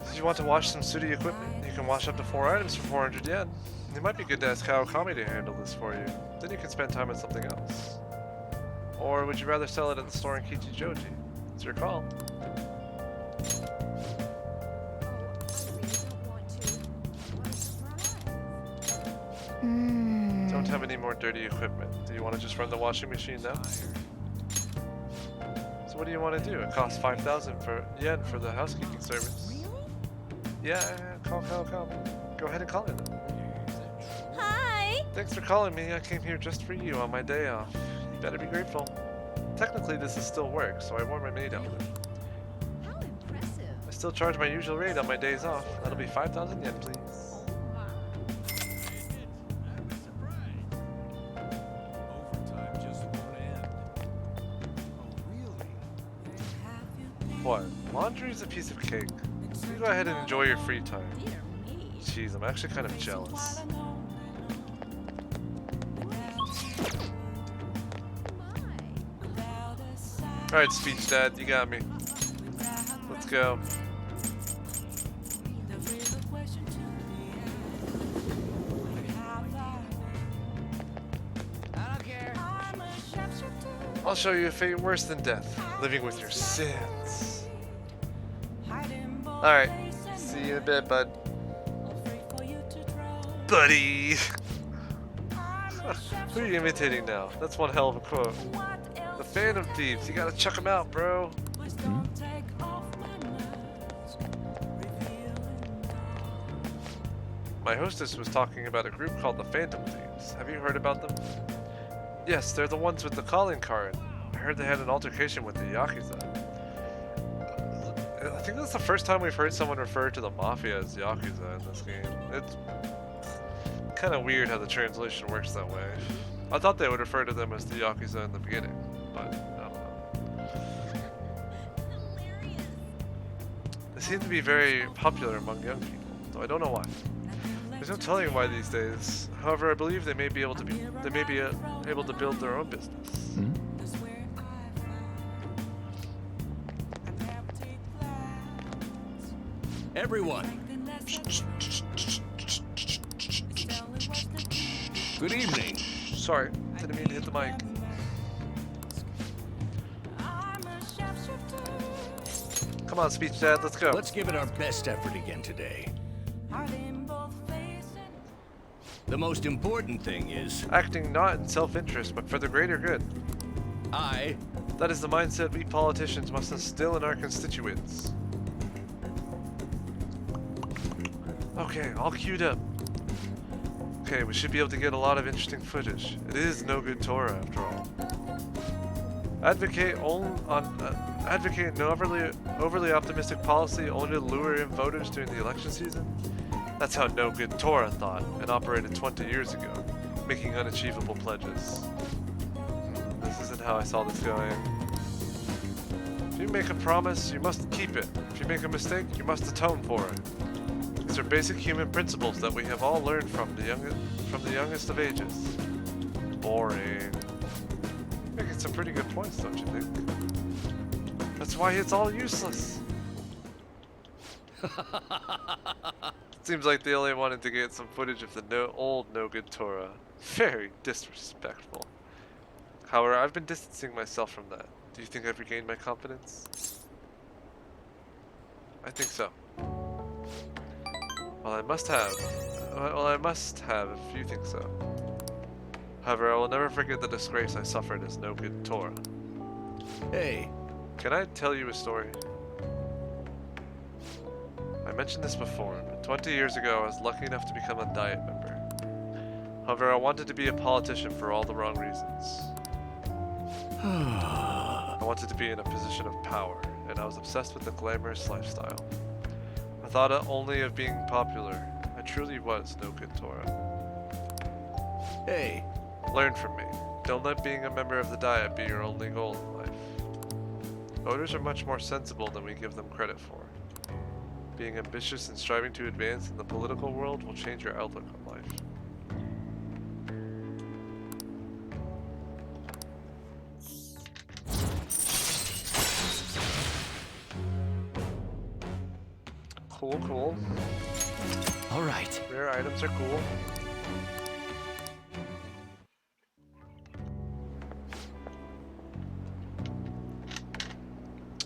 Did you want to wash some sooty equipment? You can wash up to 4 items for 400 yen. It might be good to ask Kawakami to handle this for you. Then you can spend time on something else. Or would you rather sell it at the store in Kichijoji? It's your call. Don't have any more dirty equipment. Do you want to just run the washing machine now? So what do you want to do? It costs 5,000 yen for the housekeeping service. Yeah, call Kawakami. Go ahead and call it. Hi! Thanks for calling me. I came here just for you on my day off. You better be grateful. Technically, this is still work, so I wore my maid outfit. How impressive. I still charge my usual rate on my days off. That'll be 5,000 yen, please. What? Laundry's a piece of cake. You go ahead and enjoy your free time. Jeez, I'm actually kind of jealous. Alright, Speech Dad, you got me. Let's go. I'll show you a fate worse than death, living with your sins. Alright, see you in a bit, bud. Buddy! Who are you imitating now? That's one hell of a quote. The Phantom Thieves, you gotta check them out, bro. My hostess was talking about a group called the Phantom Thieves. Have you heard about them? Yes, they're the ones with the calling card. I heard they had an altercation with the Yakuza. I think that's the first time we've heard someone refer to the Mafia as Yakuza in this game. It's kind of weird how the translation works that way. I thought they would refer to them as the Yakuza in the beginning, but I don't know. They seem to be very popular among young people, though I don't know why. There's no telling why these days. However, I believe they may be able to build their own business. Everyone. Good evening. Sorry, didn't mean to hit the mic. Come on, Speech Dad, let's go. Let's give it our best effort again today. The most important thing is... acting not in self-interest, but for the greater good. That is the mindset we politicians must instill in our constituents. Okay, all queued up. Okay, we should be able to get a lot of interesting footage. It is no good Torah, after all. Advocate no overly optimistic policy only to lure in voters during the election season? That's how no good Torah thought and operated 20 years ago, making unachievable pledges. This isn't how I saw this going. If you make a promise, you must keep it. If you make a mistake, you must atone for it. These are basic human principles that we have all learned from the youngest of ages. Boring. Making some pretty good points, don't you think? That's why it's all useless. Seems like they only wanted to get some footage of the old no good Torah. Very disrespectful. However, I've been distancing myself from that. Do you think I've regained my confidence? I think so. Well, I must have if you think so. However, I will never forget the disgrace I suffered as no good Torah. Hey. Can I tell you a story? I mentioned this before, but 20 years ago I was lucky enough to become a Diet member. However, I wanted to be a politician for all the wrong reasons. I wanted to be in a position of power, and I was obsessed with the glamorous lifestyle. I thought only of being popular. I truly was no good Torah. Hey. Learn from me. Don't let being a member of the Diet be your only goal in life. Voters are much more sensible than we give them credit for. Being ambitious and striving to advance in the political world will change your outlook on life. Cool, cool. All right. Rare items are cool.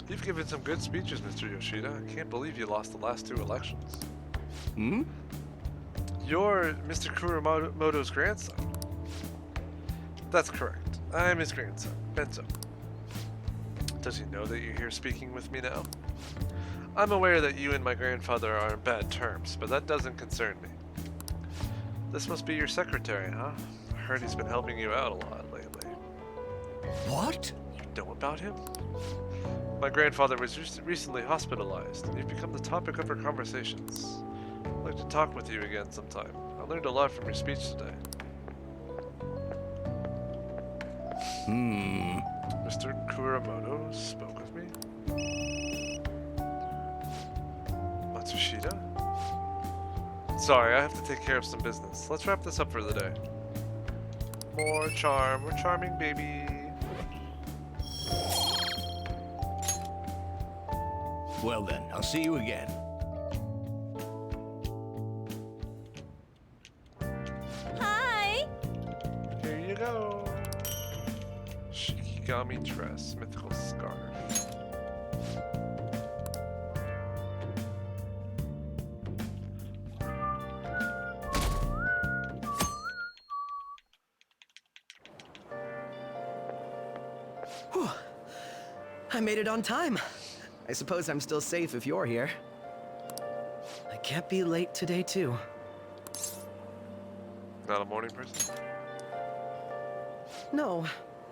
You've given some good speeches, Mr. Yoshida. I can't believe you lost the last 2 elections. Hmm? You're Mr. Kurumoto's grandson. That's correct. I'm his grandson, Bento. Does he know that you're here speaking with me now? I'm aware that you and my grandfather are on bad terms, but that doesn't concern me. This must be your secretary, huh? I heard he's been helping you out a lot lately. What? You know about him? My grandfather was recently hospitalized, and you've become the topic of our conversations. I'd like to talk with you again sometime. I learned a lot from your speech today. Mr. Kuromoto spoke with me? Matsushita? Sorry, I have to take care of some business. Let's wrap this up for the day. More charm. We're charming, baby. Well then, I'll see you again. Hi! Here you go. Shikigami dress, mythical scarf. Whew. I made it on time. I suppose I'm still safe if you're here. I can't be late today, too. Not a morning person? No,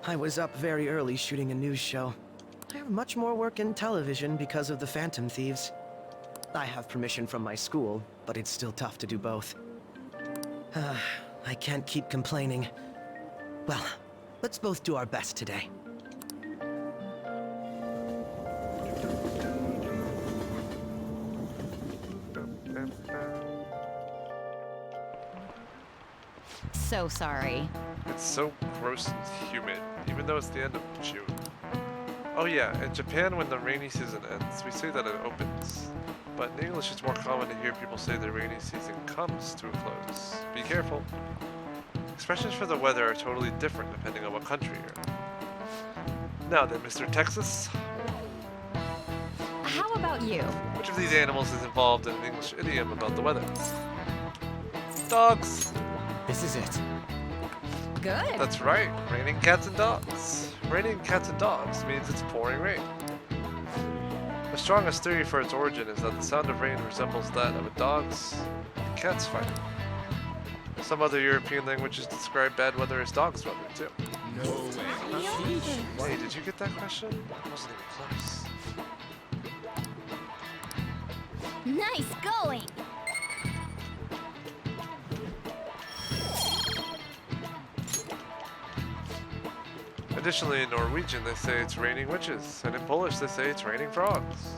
I was up very early shooting a news show. I have much more work in television because of the Phantom Thieves. I have permission from my school, but it's still tough to do both. I can't keep complaining. Well, let's both do our best today. So sorry. It's so gross and humid, even though it's the end of June. Oh yeah, in Japan when the rainy season ends, we say that it opens. But in English it's more common to hear people say the rainy season comes to a close. Be careful. Expressions for the weather are totally different depending on what country you're in. Now then, Mr. Texas. How about you? Which of these animals is involved in an English idiom about the weather? Dogs! This is it. Good. That's right, raining cats and dogs. Raining cats and dogs means it's pouring rain. The strongest theory for its origin is that the sound of rain resembles that of a dog's and cat's fighting. Some other European languages describe bad weather as dog's weather too. No way. Hey, did you get that question? That wasn't even close. Nice going! Additionally, in Norwegian they say it's raining witches, and in Polish they say it's raining frogs.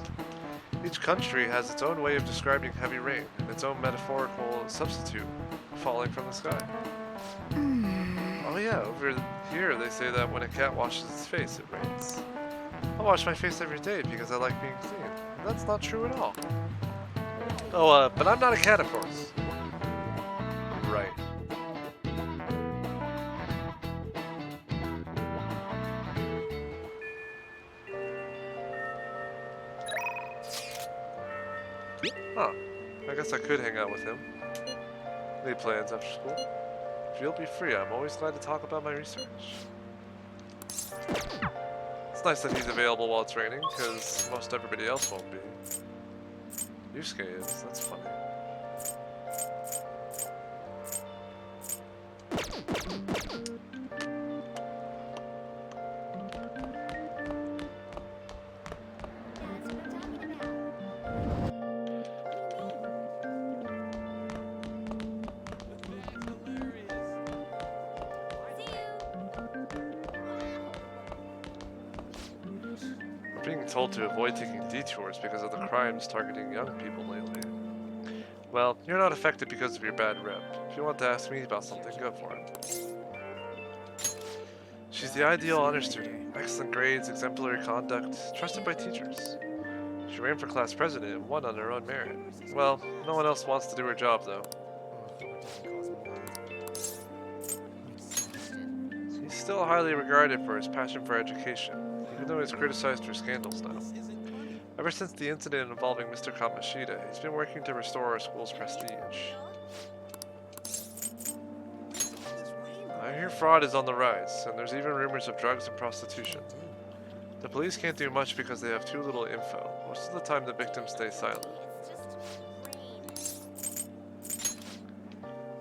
Each country has its own way of describing heavy rain, and its own metaphorical substitute, falling from the sky. Oh yeah, over here they say that when a cat washes its face, it rains. I wash my face every day because I like being clean. And that's not true at all. Oh, but I'm not a cat, of course. Right. Huh. I guess I could hang out with him. Any plans after school? If you'll be free, I'm always glad to talk about my research. It's nice that he's available while it's raining, because most everybody else won't be. Yusuke is, that's funny. We're being told to avoid taking detours because of the crimes targeting young people lately. Well, you're not affected because of your bad rep. If you want to ask me about something, go for it. She's the ideal honor student. Excellent grades, exemplary conduct, trusted by teachers. She ran for class president and won on her own merit. Well, no one else wants to do her job, though. He's still highly regarded for his passion for education, even though he's criticized for scandals now. Ever since the incident involving Mr. Kamoshida, he's been working to restore our school's prestige. I hear fraud is on the rise, and there's even rumors of drugs and prostitution. The police can't do much because they have too little info. Most of the time the victims stay silent.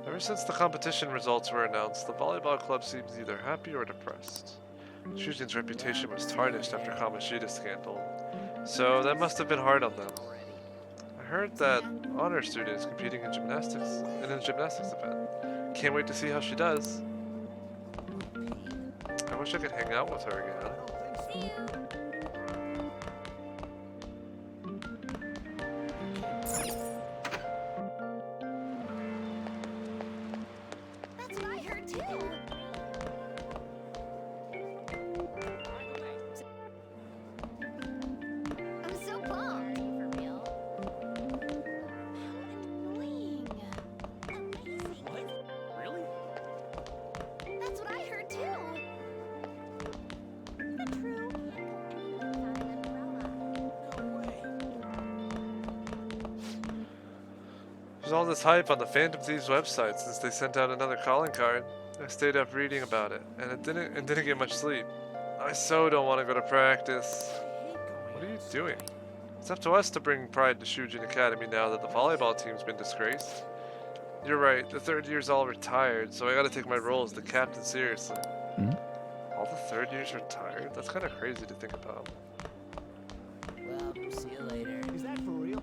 Ever since the competition results were announced, the volleyball club seems either happy or depressed. Shujin's reputation was tarnished after Kamoshida's scandal, so that must have been hard on them. I heard that honor student is competing in gymnastics in a gymnastics event. Can't wait to see how she does. I wish I could hang out with her again. That's what I heard too. I'm so bummed. For real? How annoying. Amazing. What? Really? That's what I heard too. But true. There's all this hype on the Phantom Thieves website since they sent out another calling card. I stayed up reading about it, and didn't get much sleep. I so don't want to go to practice. What are you doing? It's up to us to bring pride to Shujin Academy now that the volleyball team's been disgraced. You're right, the third year's all retired, so I gotta take my role as the captain seriously. All the third years retired? That's kind of crazy to think about. Well, see you later. Is that for real?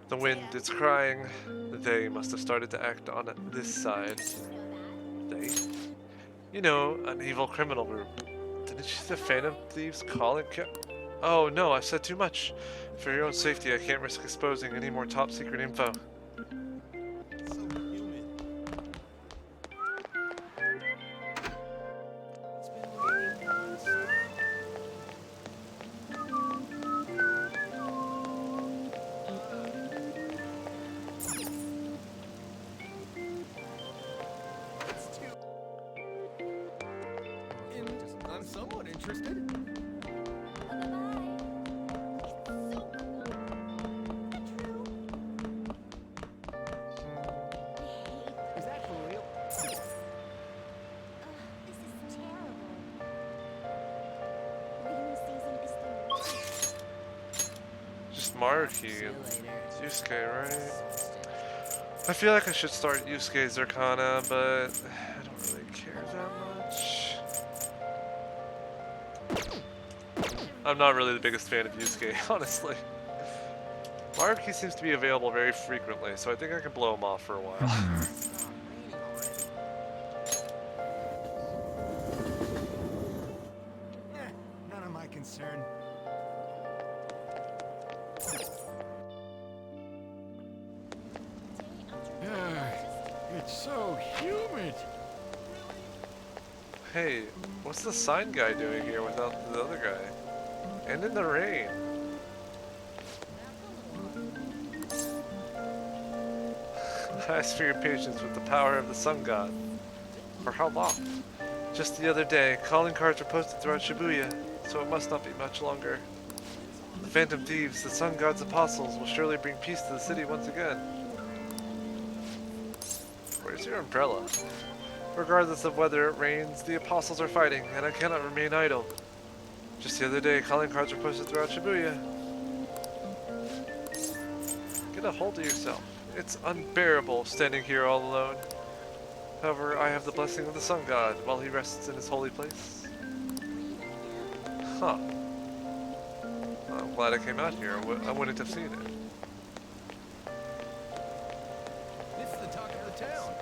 The wind, it's crying. They must have started to act on this side. They? You know, an evil criminal group. Didn't you see the Phantom Thieves calling Oh no, I've said too much. For your own safety, I can't risk exposing any more top secret info. I'm somewhat interested. Is that for real? This is terrible. Rainy season is the worst. Just Maruki and Yusuke, right? I feel like I should start Yusuke Zircana, but I don't really care that much. I'm not really the biggest fan of Yusuke, honestly. Maruki seems to be available very frequently, so I think I can blow him off for a while. None of my concern. It's so humid. Hey, what's the sign guy doing here without the other guy? And in the rain. I ask for your patience with the power of the sun god. For how long? Just the other day, calling cards were posted throughout Shibuya, so it must not be much longer. The Phantom Thieves, the sun god's apostles, will surely bring peace to the city once again. Where's your umbrella? Regardless of whether it rains, the apostles are fighting, and I cannot remain idle. Just the other day, calling cards were posted throughout Shibuya. Get a hold of yourself. It's unbearable standing here all alone. However, I have the blessing of the Sun God while he rests in his holy place. Huh. I'm glad I came out here. I wouldn't have seen it. This is the talk of the town.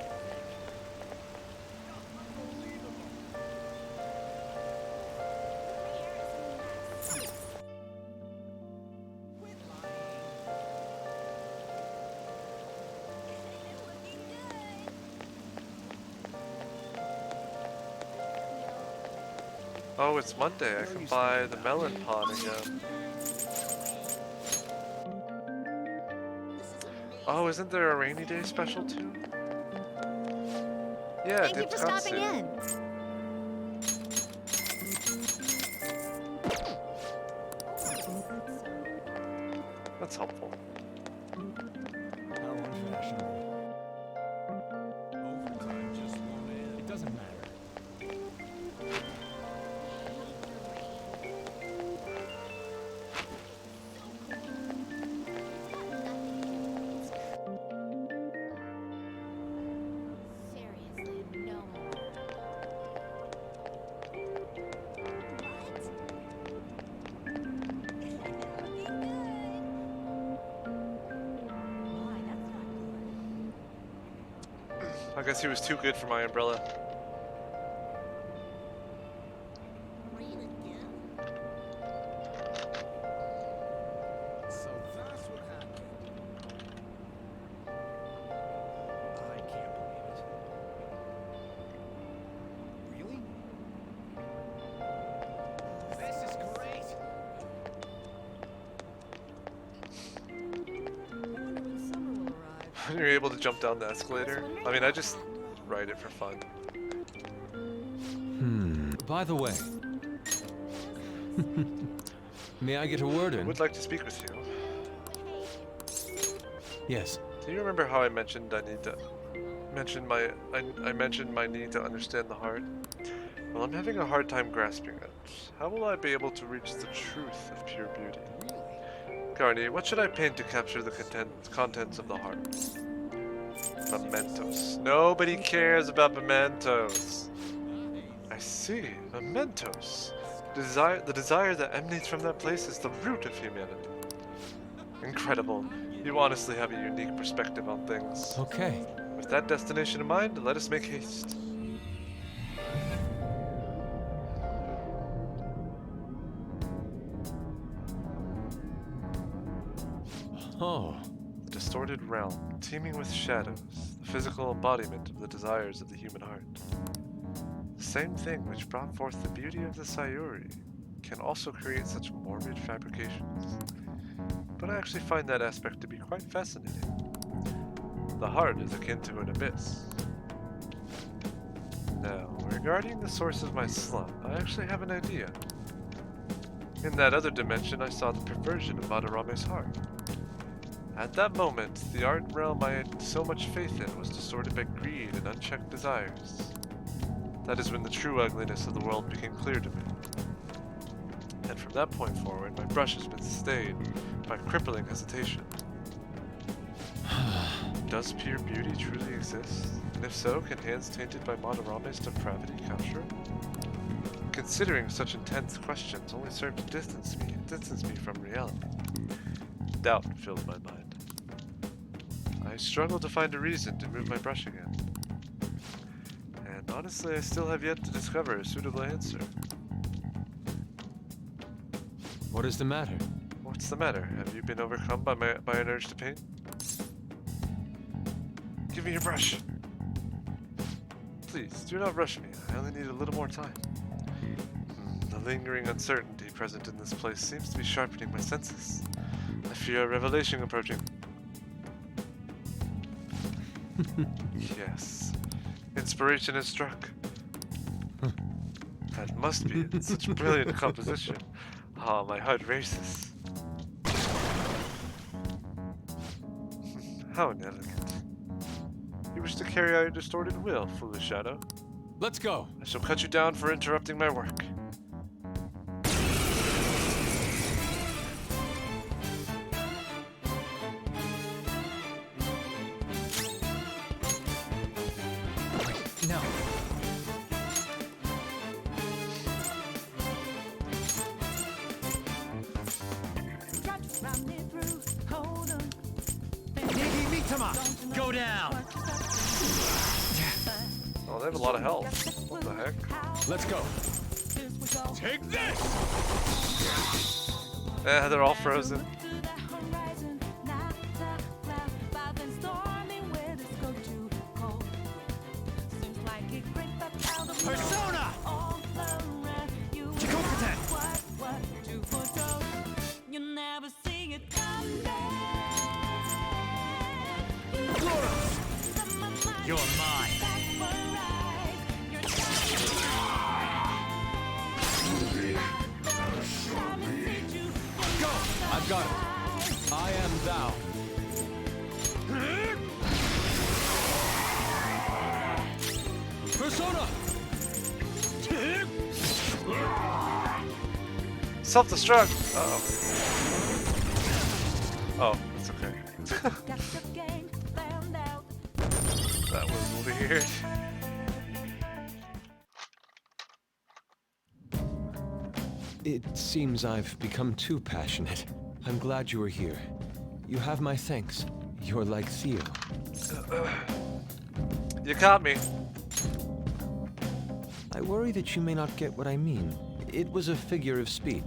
Oh, it's Monday. I can buy the melon pod again. Oh, isn't there a rainy day special too? Yeah, Thank you for stopping in. That's helpful. How unfashionable. Overtime just won't end. It doesn't matter. I guess he was too good for my umbrella. So that's what happened. I can't believe it. Really? This is great. You're able to jump down the escalator. I mean, I just ride it for fun. By the way, may I get a word I in? would like to speak with you. Yes. Do you remember how I mentioned I mentioned my need to understand the heart? Well, I'm having a hard time grasping it. How will I be able to reach the truth of pure beauty? Garni, what should I paint to capture the contents of the heart? Mementos. Nobody cares about mementos. I see. Mementos. The desire that emanates from that place is the root of humanity. Incredible. You honestly have a unique perspective on things. Okay. With that destination in mind, let us make haste. Oh. The distorted realm, teeming with shadows, the physical embodiment of the desires of the human heart. The same thing which brought forth the beauty of the Sayuri can also create such morbid fabrications. But I actually find that aspect to be quite fascinating. The heart is akin to an abyss. Now, regarding the source of my slump, I actually have an idea. In that other dimension, I saw the perversion of Madarame's heart. At that moment, the art realm I had so much faith in was distorted by greed and unchecked desires. That is when the true ugliness of the world became clear to me. And from that point forward, my brush has been stayed by crippling hesitation. Does pure beauty truly exist? And if so, can hands tainted by Madarame's depravity capture it? Considering such intense questions only serve to distance me from reality. Doubt fills my mind. I struggle to find a reason to move my brush again. And honestly, I still have yet to discover a suitable answer. What is the matter? What's the matter? Have you been overcome by an urge to paint? Give me your brush. Please, do not rush me. I only need a little more time. The lingering uncertainty present in this place seems to be sharpening my senses. I fear a revelation approaching. Yes. Inspiration has struck. That must be it. Such brilliant composition. Ah, my heart races. How inelegant. You wish to carry out your distorted will, foolish shadow. Let's go. I shall cut you down for interrupting my work. Negi Mitama, go down. Oh, they have a lot of health. What the heck? Let's go. Take this. Eh, they're all frozen. Persona. Chikokuten. Chloros. You're mine. Go! I've got it. I am thou. Persona! Self-destruct! Uh-oh. Oh, that's okay. That was weird. It seems I've become too passionate. I'm glad you were here. You have my thanks. You're like Theo. You caught me. I worry that you may not get what I mean. It was a figure of speech.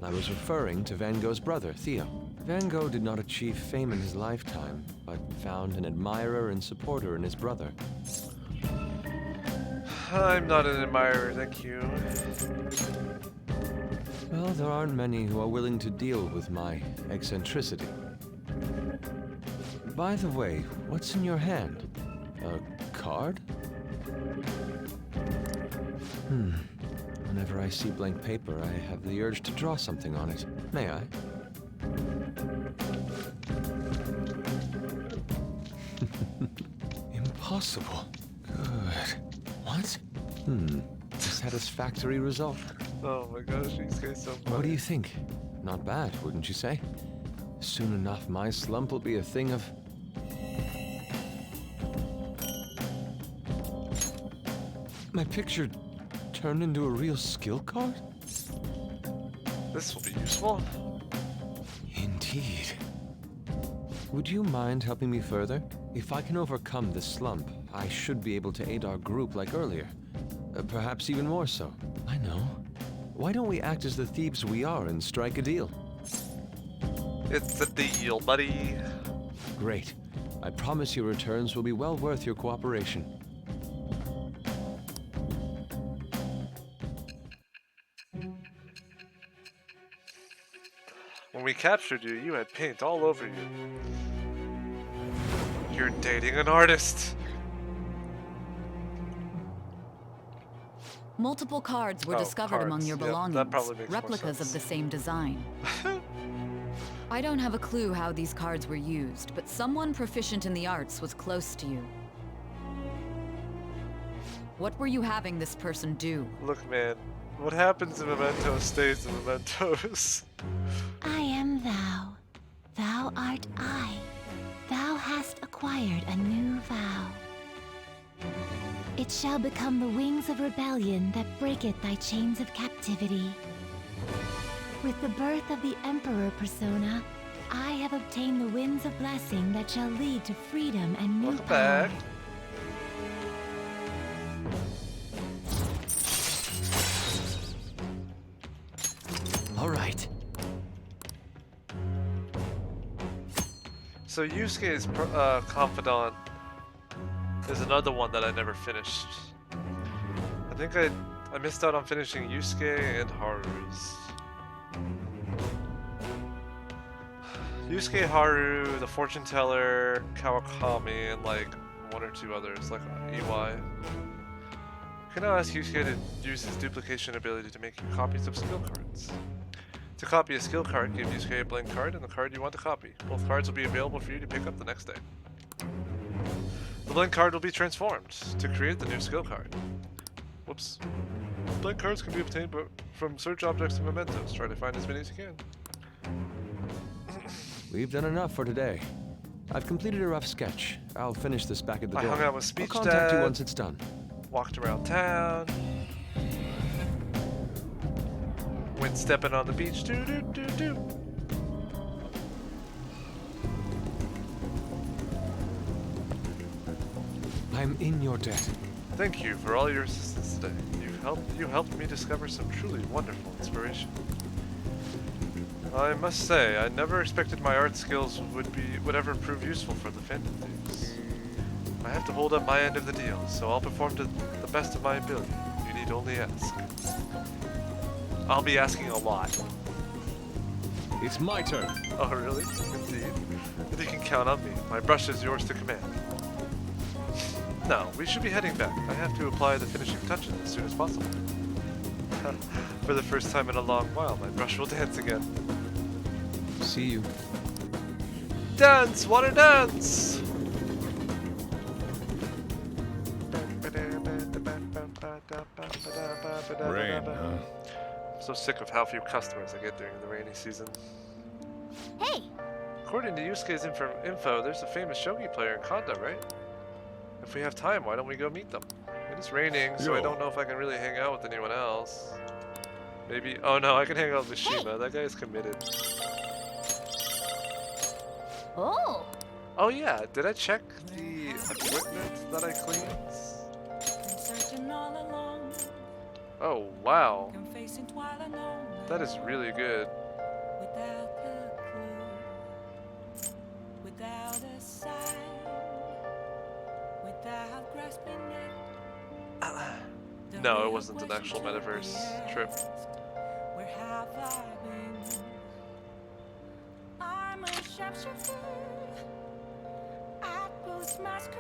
I was referring to Van Gogh's brother, Theo. Van Gogh did not achieve fame in his lifetime, but found an admirer and supporter in his brother. I'm not an admirer, thank you. Well, there aren't many who are willing to deal with my eccentricity. By the way, what's in your hand? A card? Whenever I see blank paper, I have the urge to draw something on it. May I? Impossible. Good. What? Satisfactory result. Oh my gosh, these guys so funny. What do you think? Not bad, wouldn't you say? Soon enough, my slump will be a thing of... My picture turned into a real skill card? This will be useful. Indeed. Would you mind helping me further? If I can overcome this slump, I should be able to aid our group like earlier. Perhaps even more so. I know. Why don't we act as the thieves we are and strike a deal? It's a deal, buddy. Great. I promise your returns will be well worth your cooperation. When we captured you, you had paint all over you. You're dating an artist. Multiple cards were discovered among your belongings, that probably makes more replicas sense. of the same design. I don't have a clue how these cards were used, but someone proficient in the arts was close to you. What were you having this person do? Look, man, what happens in Mementos stays in Mementos. I am thou. Thou art I. Thou hast acquired a new vow. It shall become the wings of rebellion that breaketh thy chains of captivity. With the birth of the Emperor Persona, I have obtained the winds of blessing that shall lead to freedom and new Welcome power. back. All right. So Yusuke's confidant is another one that I never finished. I think I missed out on finishing Yusuke and Haru's. Yusuke, Haru, the fortune teller, Kawakami, and like one or two others, like EY. You can now ask Yusuke to use his duplication ability to make you copies of skill cards. To copy a skill card, give Yusuke a blank card and the card you want to copy. Both cards will be available for you to pick up the next day. The blank card will be transformed to create the new skill card. Whoops. Blank cards can be obtained from search objects and mementos. Try to find as many as you can. We've done enough for today. I've completed a rough sketch. I'll finish this back at the I door. hung out with Speech I'll contact you Dad. once it's done. Walked around town. Went stepping on the beach. Do do do do. I'm in your debt. Thank you for all your assistance today. You helped me discover some truly wonderful inspiration. I must say, I never expected my art skills would ever prove useful for the Phantom Thieves. I have to hold up my end of the deal, so I'll perform to the best of my ability. You need only ask. I'll be asking a lot. It's my turn. Oh, really? Indeed. Then you can count on me. My brush is yours to command. Now, we should be heading back. I have to apply the finishing touches as soon as possible. For the first time in a long while, my brush will dance again. See you. Dance! Water dance! Rain, huh? I'm so sick of how few customers I get during the rainy season. Hey! According to Yusuke's info, there's a famous shogi player in Kanda, right? If we have time, why don't we go meet them? It is raining, so I don't know if I can really hang out with anyone else. Maybe... Oh no, I can hang out with Shima. That guy is committed. Oh! Oh yeah, did I check the equipment that I cleaned? Oh wow. That is really good. No, it wasn't an actual metaverse trip. I'm a sharpshooter at Booth's Masquerade,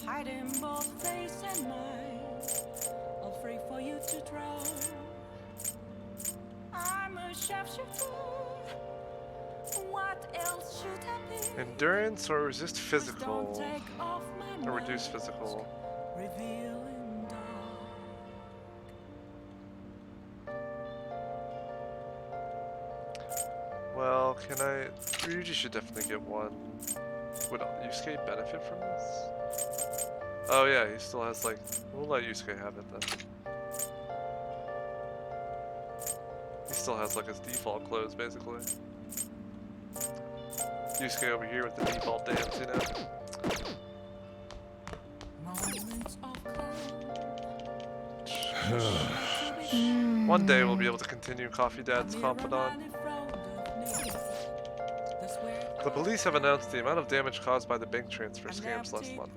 hiding both face and mind, all free for you to draw. I'm a sharpshooter. What else should I be? Endurance or resist physical? Or reduce physical? Revealing dark. Well, can I... Ryuji should definitely get one. Would Yusuke benefit from this? Oh yeah, he still has like... We'll let Yusuke have it then. He still has like his default clothes basically. Yusuke over here with the default dance, you know? One day we'll be able to continue Coffee Dad's confidant. The police have announced the amount of damage caused by the bank transfer scams last month.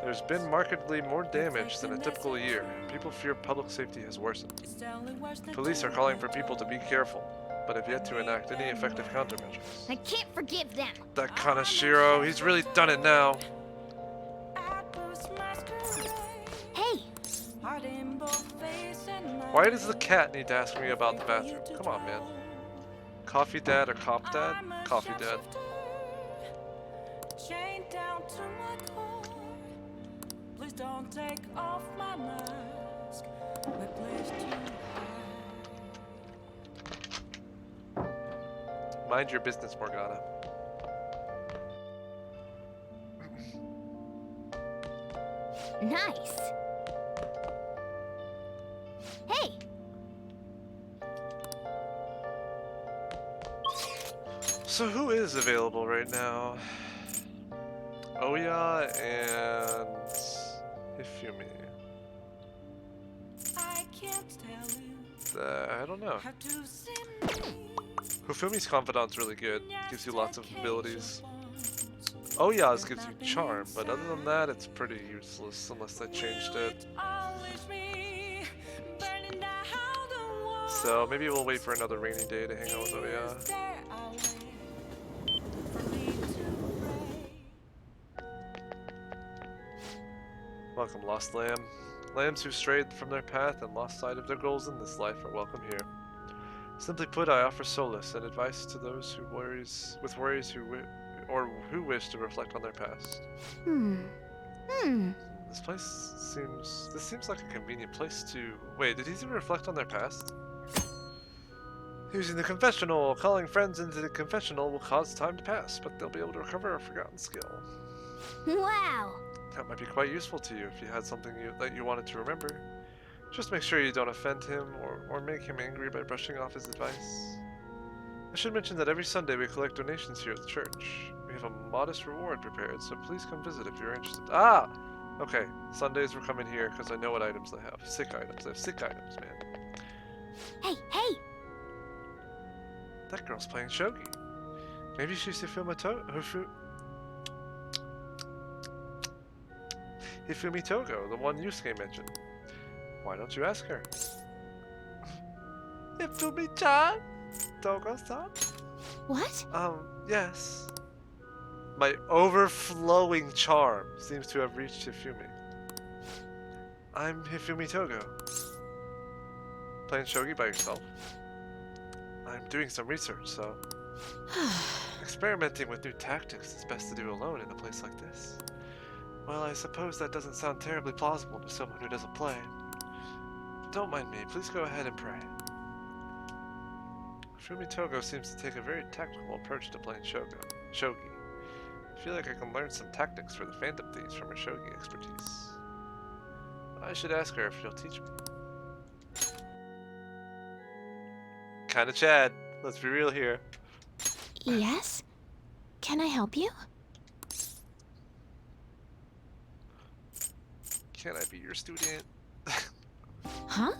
There's been markedly more damage than a typical year. People fear public safety has worsened. Police are calling for people to be careful, but have yet to enact any effective countermeasures. I can't forgive them. That Kanashiro, he's really done it now. Hey! Why does the cat need to ask me about the bathroom? Come on, man. Coffee Dad or Cop Dad? Coffee Dad. Chained down to my core. Please don't take off my mask. My place to hide. Mind your business, Morgana. Nice. Hey! So who is available right now? Oya and Hifumi. I can't tell you. I don't know. Hifumi's confidant's really good. Gives you lots of abilities. Oya's gives you charm, but other than that, it's pretty useless unless they changed it. So maybe we'll wait for another rainy day to hang out with Oya. Welcome, Lost Lamb. Lambs who strayed from their path and lost sight of their goals in this life are welcome here. Simply put, I offer solace and advice to those who who wish to reflect on their past. This seems like a convenient place to... Wait, did he even reflect on their past? Using the confessional, calling friends into the confessional will cause time to pass, but they'll be able to recover a forgotten skill. Wow! That might be quite useful to you if you had something that you wanted to remember. Just make sure you don't offend him or make him angry by brushing off his advice. should mention that every Sunday we collect donations here at the church. We have a modest reward prepared, so please come visit if you're interested. Ah! Okay, Sundays we're coming here because I know what items they have. Sick items. They have sick items, man. Hey, hey! That girl's playing shogi. Maybe she's Hifumi Togo, the one Yusuke mentioned. Why don't you ask her? Hifumi-chan? Togo-san? What? Yes. My overflowing charm seems to have reached Hifumi. I'm Hifumi Togo. Playing shogi by yourself? I'm doing some research, so... Experimenting with new tactics is best to do alone in a place like this. Well, I suppose that doesn't sound terribly plausible to someone who doesn't play. Don't mind me, please go ahead and pray. Hifumi Togo seems to take a very tactical approach to playing shogi. I feel like I can learn some tactics for the Phantom Thieves from her shogi expertise. I should ask her if she'll teach me. Kinda Chad, let's be real here. Yes? Can I help you? Can I be your student? Huh?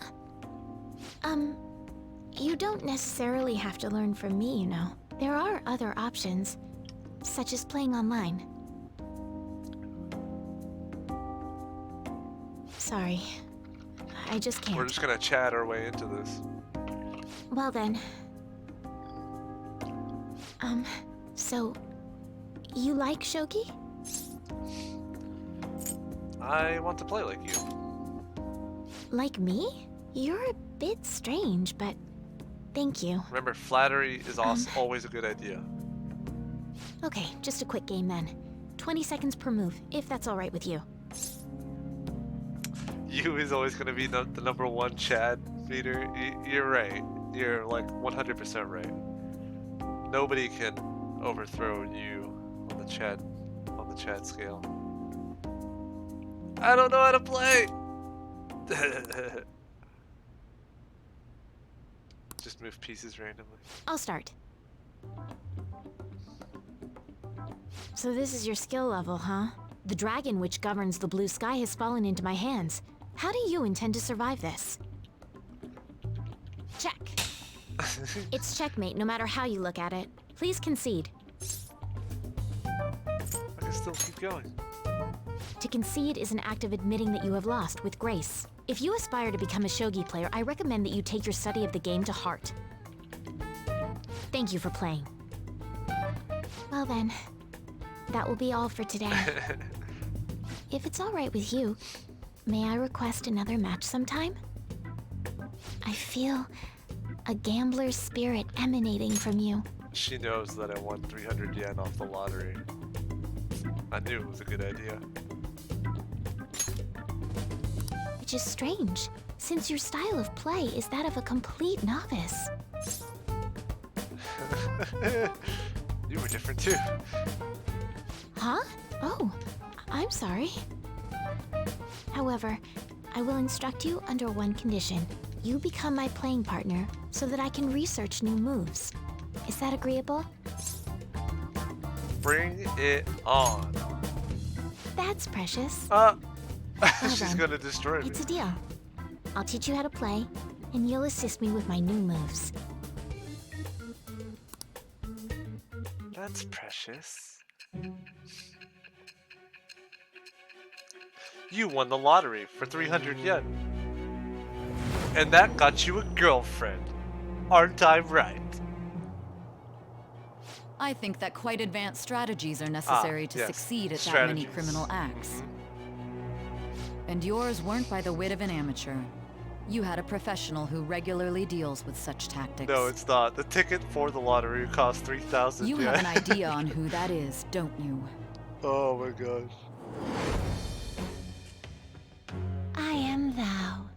You don't necessarily have to learn from me, you know. There are other options, such as playing online. Sorry. I just can't. We're just gonna chat our way into this. Well then. So... You like shogi? I want to play like you. Like me? You're a bit strange, but... Thank you. Remember, flattery is also always a good idea. Okay, just a quick game then. 20 seconds per move, if that's alright with you. You is always going to be the number one Chad meter. You're right. You're like 100% right. Nobody can overthrow you on the Chad scale. I don't know how to play. Just move pieces randomly. I'll start. So this is your skill level, huh? The dragon which governs the blue sky has fallen into my hands. How do you intend to survive this? Check. It's checkmate no matter how you look at it. Please concede. I can still keep going. To concede is an act of admitting that you have lost with grace. If you aspire to become a shogi player, I recommend that you take your study of the game to heart. Thank you for playing. Well then, that will be all for today. If it's all right with you, may I request another match sometime? I feel a gambler's spirit emanating from you. She knows that I won 300 yen off the lottery. I knew it was a good idea. Which is strange, since your style of play is that of a complete novice. You were different too. Huh? Oh, I'm sorry. However, I will instruct you under one condition. You become my playing partner so that I can research new moves. Is that agreeable? Bring it on. That's precious. She's then, gonna destroy me. It's a deal. I'll teach you how to play, and you'll assist me with my new moves. That's precious. You won the lottery for 300 yen. And that got you a girlfriend. Aren't I right? I think that quite advanced strategies are necessary to succeed at that many criminal acts. And yours weren't by the wit of an amateur. You had a professional who regularly deals with such tactics. No, it's not. The ticket for the lottery cost 3,000 You yen. have an idea on who that is, don't you? Oh my gosh. I am thou.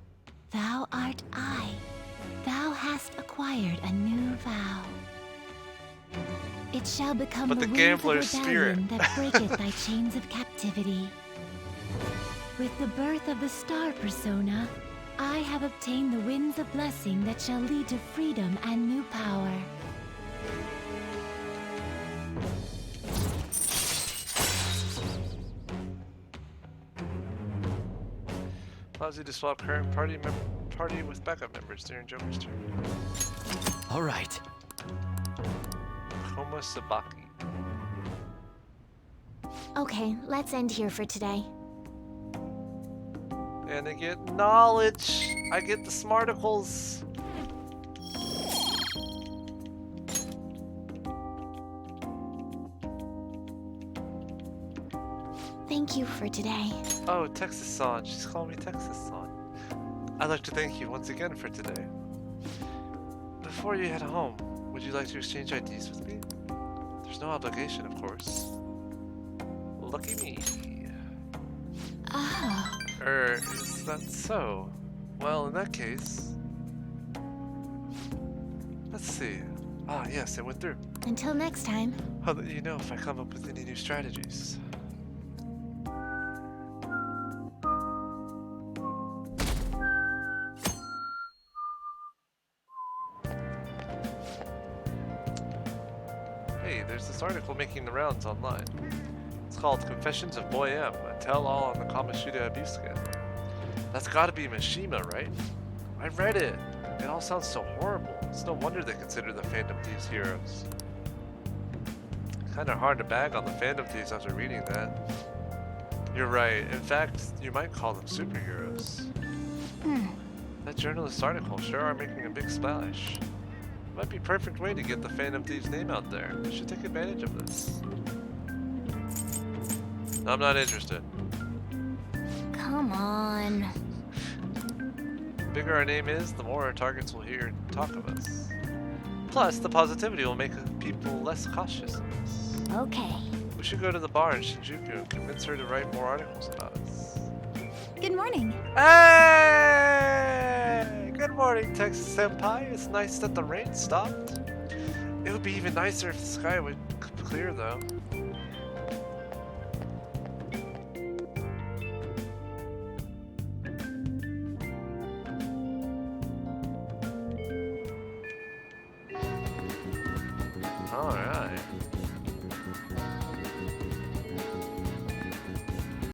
Thou art I. Thou hast acquired a new vow. It shall become But the the wings of gambler's rebellion spirit. that breaketh thy chains of captivity. With the birth of the star persona, I have obtained the winds of blessing that shall lead to freedom and new power. allows you to swap current party with backup members during Joker's turn. All right. Koma Sabaki. Okay, let's end here for today. And I get knowledge. I get the smarticles. Thank you for today. Oh, Texas-san. She's calling me Texas-san. I'd like to thank you once again for today. Before you head home, would you like to exchange IDs with me? There's no obligation, of course. Lucky me. Oh. Is that so? Well, in that case... Let's see. Ah, yes, it went through. Until next time. I'll let you know if I come up with any new strategies. Hey, there's this article making the rounds online. It's called Confessions of Boy M, a tell-all on the Kamoshida abuse scandal. That's gotta be Mishima, right? I read it. It all sounds so horrible. It's no wonder they consider the Phantom Thieves heroes. Kinda hard to bag on the Phantom Thieves after reading that. You're right. In fact, you might call them superheroes. That journalist article sure are making a big splash. Might be a perfect way to get the Phantom Thieves name out there. We should take advantage of this. I'm not interested. Come on. The bigger our name is, the more our targets will hear talk of us. Plus, the positivity will make people less cautious of us. Okay. We should go to the bar in Shinjuku and convince her to write more articles about us. Good morning. Hey! Good morning, Texas Senpai. It's nice that the rain stopped. It would be even nicer if the sky would clear, though. Alright.